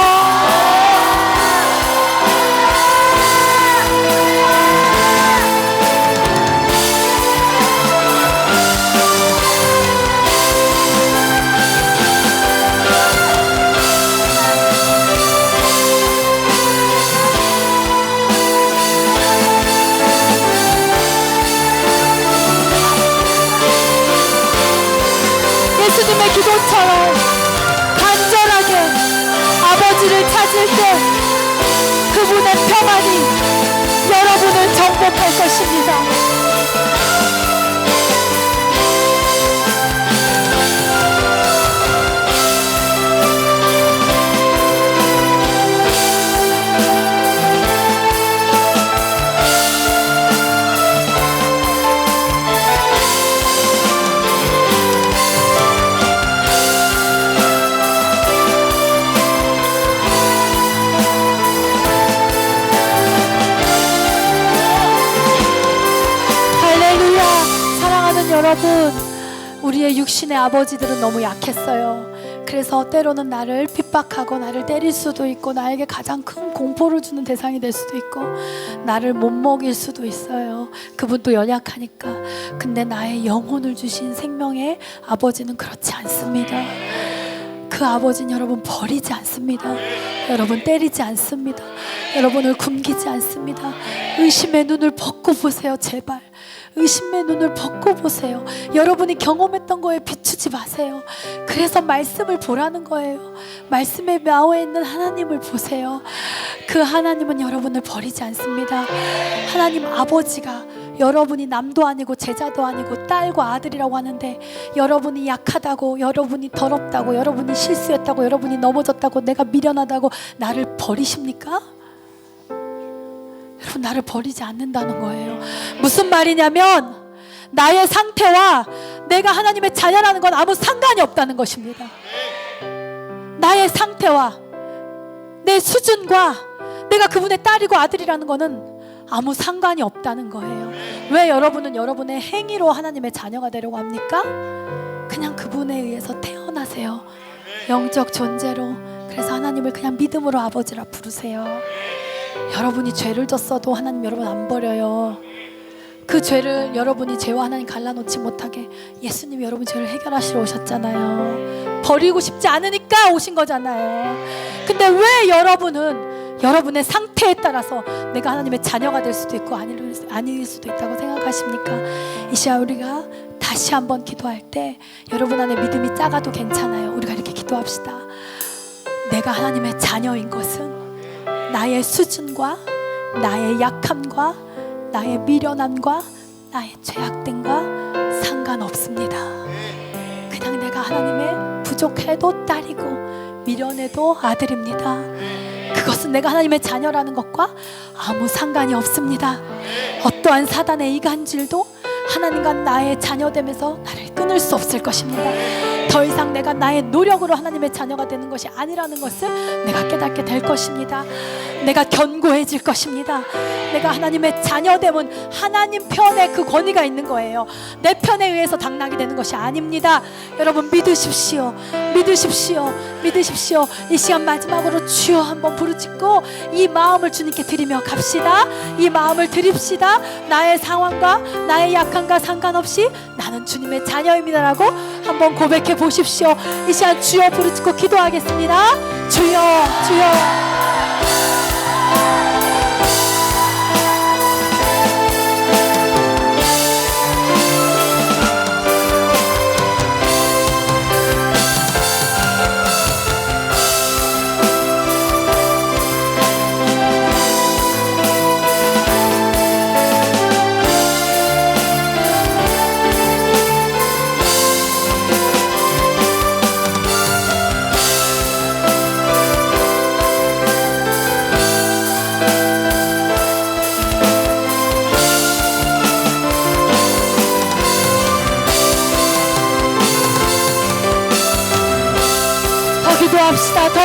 예수님의 기도처럼 간절하게 아버지를 찾을 때 그분의 평안이 여러분을 정복할 것입니다. 여러분, 우리의 육신의 아버지들은 너무 약했어요. 그래서 때로는 나를 핍박하고 나를 때릴 수도 있고 나에게 가장 큰 공포를 주는 대상이 될 수도 있고 나를 못 먹일 수도 있어요. 그분도 연약하니까. 근데 나의 영혼을 주신 생명의 아버지는 그렇지 않습니다. 그 아버지는 여러분 버리지 않습니다. 여러분 때리지 않습니다. 여러분을 굶기지 않습니다. 의심의 눈을 벗고 보세요. 제발 의심의 눈을 벗고 보세요. 여러분이 경험했던 거에 비추지 마세요. 그래서 말씀을 보라는 거예요. 말씀에 나와 있는 하나님을 보세요. 그 하나님은 여러분을 버리지 않습니다. 하나님 아버지가 여러분이 남도 아니고 제자도 아니고 딸과 아들이라고 하는데 여러분이 약하다고, 여러분이 더럽다고, 여러분이 실수했다고, 여러분이 넘어졌다고, 내가 미련하다고 나를 버리십니까? 여러분, 나를 버리지 않는다는 거예요. 무슨 말이냐면 나의 상태와 내가 하나님의 자녀라는 건 아무 상관이 없다는 것입니다. 나의 상태와 내 수준과 내가 그분의 딸이고 아들이라는 거는 아무 상관이 없다는 거예요. 왜 여러분은 여러분의 행위로 하나님의 자녀가 되려고 합니까? 그냥 그분에 의해서 태어나세요. 영적 존재로. 그래서 하나님을 그냥 믿음으로 아버지라 부르세요. 여러분이 죄를 졌어도 하나님 여러분 안 버려요. 그 죄를 여러분이 죄와 하나님 갈라놓지 못하게 예수님이 여러분 죄를 해결하시러 오셨잖아요. 버리고 싶지 않으니까 오신 거잖아요. 근데 왜 여러분은 여러분의 상태에 따라서 내가 하나님의 자녀가 될 수도 있고 아닐 수도 있다고 생각하십니까? 이 시간 우리가 다시 한번 기도할 때 여러분 안에 믿음이 작아도 괜찮아요. 우리가 이렇게 기도합시다. 내가 하나님의 자녀인 것은 나의 수준과 나의 약함과 나의 미련함과 나의 죄악됨과 상관없습니다. 그냥 내가 하나님의 부족해도 딸이고 미련해도 아들입니다. 그것은 내가 하나님의 자녀라는 것과 아무 상관이 없습니다. 어떠한 사단의 이간질도 하나님과 나의 자녀됨에서 나를 끊을 수 없을 것입니다. 더 이상 내가 나의 노력으로 하나님의 자녀가 되는 것이 아니라는 것을 내가 깨닫게 될 것입니다. 내가 견고해질 것입니다. 내가 하나님의 자녀됨은 하나님 편에 그 권위가 있는 거예요. 내 편에 의해서 당나게 되는 것이 아닙니다. 여러분 믿으십시오. 믿으십시오. 믿으십시오. 이 시간 마지막으로 주여 한번 부르짖고 이 마음을 주님께 드리며 갑시다. 이 마음을 드립시다. 나의 상황과 나의 약함과 상관없이 나는 주님의 자녀입니다라고 한번 고백해 보십시오. 이 시간 주여 부르짖고 기도하겠습니다. 주여, 주여.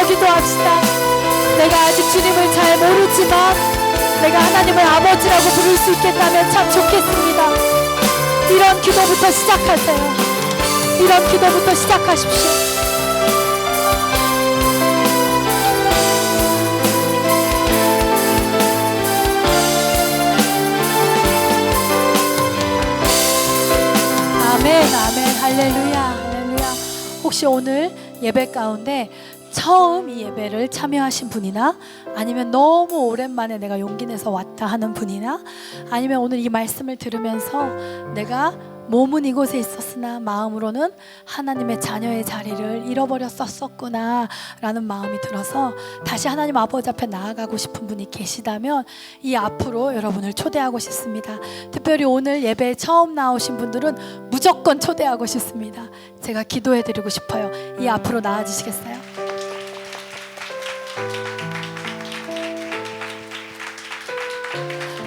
기도합시다. 내가 아직 주님을 잘 모르지만 내가 하나님을 아버지라고 부를 수 있겠다면 참 좋겠습니다. 이런 기도부터 시작하세요. 이런 기도부터 시작하십시오. 아멘, 아멘, 할렐루야, 할렐루야. 혹시 오늘 예배 가운데 처음 이 예배를 참여하신 분이나 아니면 너무 오랜만에 내가 용기 내서 왔다 하는 분이나 아니면 오늘 이 말씀을 들으면서 내가 몸은 이곳에 있었으나 마음으로는 하나님의 자녀의 자리를 잃어버렸었구나 라는 마음이 들어서 다시 하나님 아버지 앞에 나아가고 싶은 분이 계시다면 이 앞으로 여러분을 초대하고 싶습니다. 특별히 오늘 예배에 처음 나오신 분들은 무조건 초대하고 싶습니다. 제가 기도해 드리고 싶어요. 이 앞으로 나와 주시겠어요?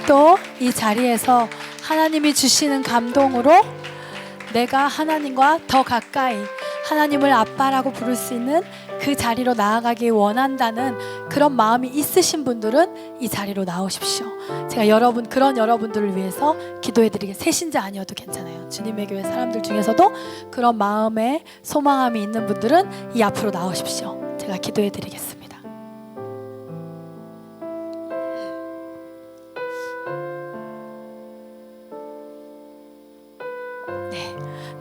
또 이 자리에서 하나님이 주시는 감동으로 내가 하나님과 더 가까이 하나님을 아빠라고 부를 수 있는 그 자리로 나아가기 원한다는 그런 마음이 있으신 분들은 이 자리로 나오십시오. 제가 그런 여러분들을 위해서 기도해드리게, 새신자 아니어도 괜찮아요. 주님의 교회 사람들 중에서도 그런 마음에 소망함이 있는 분들은 이 앞으로 나오십시오. 제가 기도해드리겠습니다.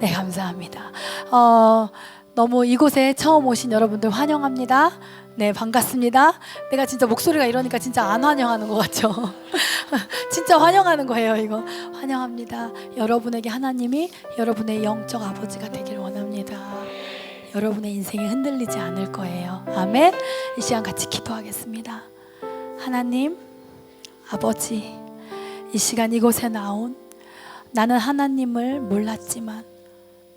네, 감사합니다. 너무 이곳에 처음 오신 여러분들 환영합니다. 네, 반갑습니다. 내가 진짜 목소리가 이러니까 진짜 안 환영하는 것 같죠? 진짜 환영하는 거예요, 이거. 환영합니다. 여러분에게 하나님이 여러분의 영적 아버지가 되길 원합니다. 여러분의 인생이 흔들리지 않을 거예요. 아멘. 이 시간 같이 기도하겠습니다. 하나님, 아버지, 이 시간 이곳에 나온 나는 하나님을 몰랐지만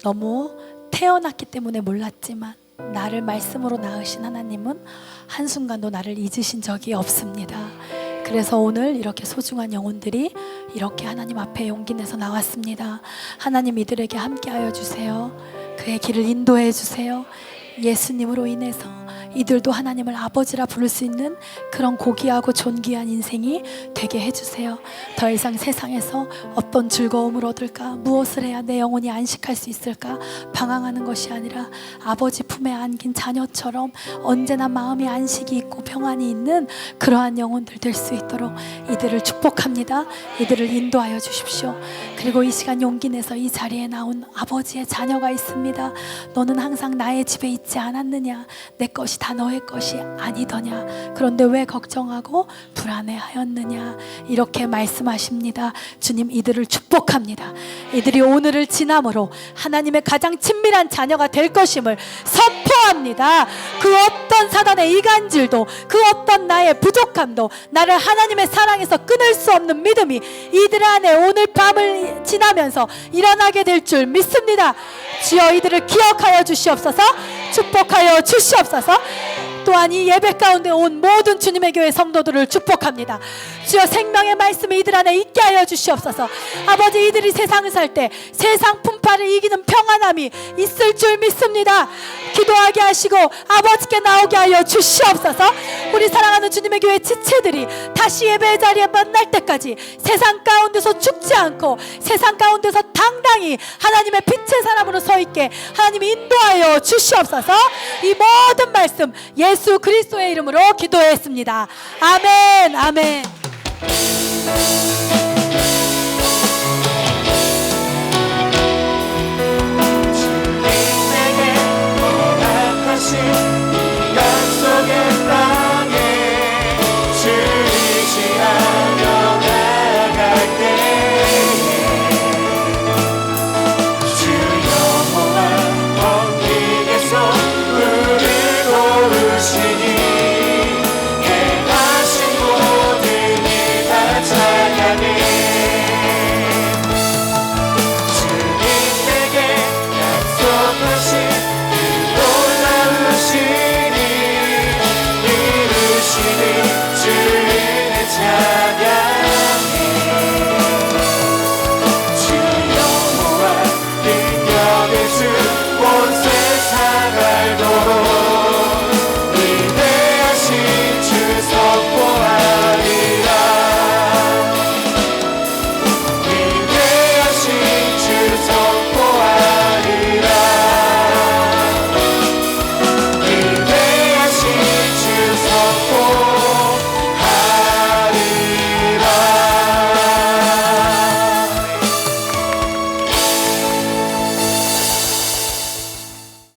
너무 태어났기 때문에 몰랐지만 나를 말씀으로 낳으신 하나님은 한순간도 나를 잊으신 적이 없습니다. 그래서 오늘 이렇게 소중한 영혼들이 이렇게 하나님 앞에 용기 내서 나왔습니다. 하나님 이들에게 함께하여 주세요. 그의 길을 인도해 주세요. 예수님으로 인해서 이들도 하나님을 아버지라 부를 수 있는 그런 고귀하고 존귀한 인생이 되게 해주세요. 더 이상 세상에서 어떤 즐거움을 얻을까, 무엇을 해야 내 영혼이 안식할 수 있을까 방황하는 것이 아니라 아버지 품에 안긴 자녀처럼 언제나 마음이 안식이 있고 평안이 있는 그러한 영혼들 될 수 있도록 이들을 축복합니다. 이들을 인도하여 주십시오. 그리고 이 시간 용기 내서 이 자리에 나온 아버지의 자녀가 있습니다. 너는 항상 나의 집에 있지 않았느냐, 내 것이 다 너의 것이 아니더냐, 그런데 왜 걱정하고 불안해하였느냐, 이렇게 말씀하십니다. 주님, 이들을 축복합니다. 이들이 오늘을 지남으로 하나님의 가장 친밀한 자녀가 될 것임을 선포합니다. 그 어떤 사단의 이간질도, 그 어떤 나의 부족함도 나를 하나님의 사랑에서 끊을 수 없는 믿음이 이들 안에 오늘 밤을 지나면서 일어나게 될 줄 믿습니다. 주여, 이들을 기억하여 주시옵소서. 축복하여 주시옵소서. 또한 이 예배 가운데 온 모든 주님의 교회 성도들을 축복합니다. 주여, 생명의 말씀이 이들 안에 있게 하여 주시옵소서. 아버지, 이들이 세상을 살 때 세상 풍파를 이기는 평안함이 있을 줄 믿습니다. 기도하게 하시고 아버지께 나오게 하여 주시옵소서. 우리 사랑하는 주님의 교회 지체들이 다시 예배의 자리에 만날 때까지 세상 가운데서 죽지 않고 세상 가운데서 당당히 하나님의 빛의 사람으로 서 있게 하나님이 인도하여 주시옵소서. 이 모든 말씀 예수 그리스도의 이름으로 기도했습니다. 아멘, 아멘.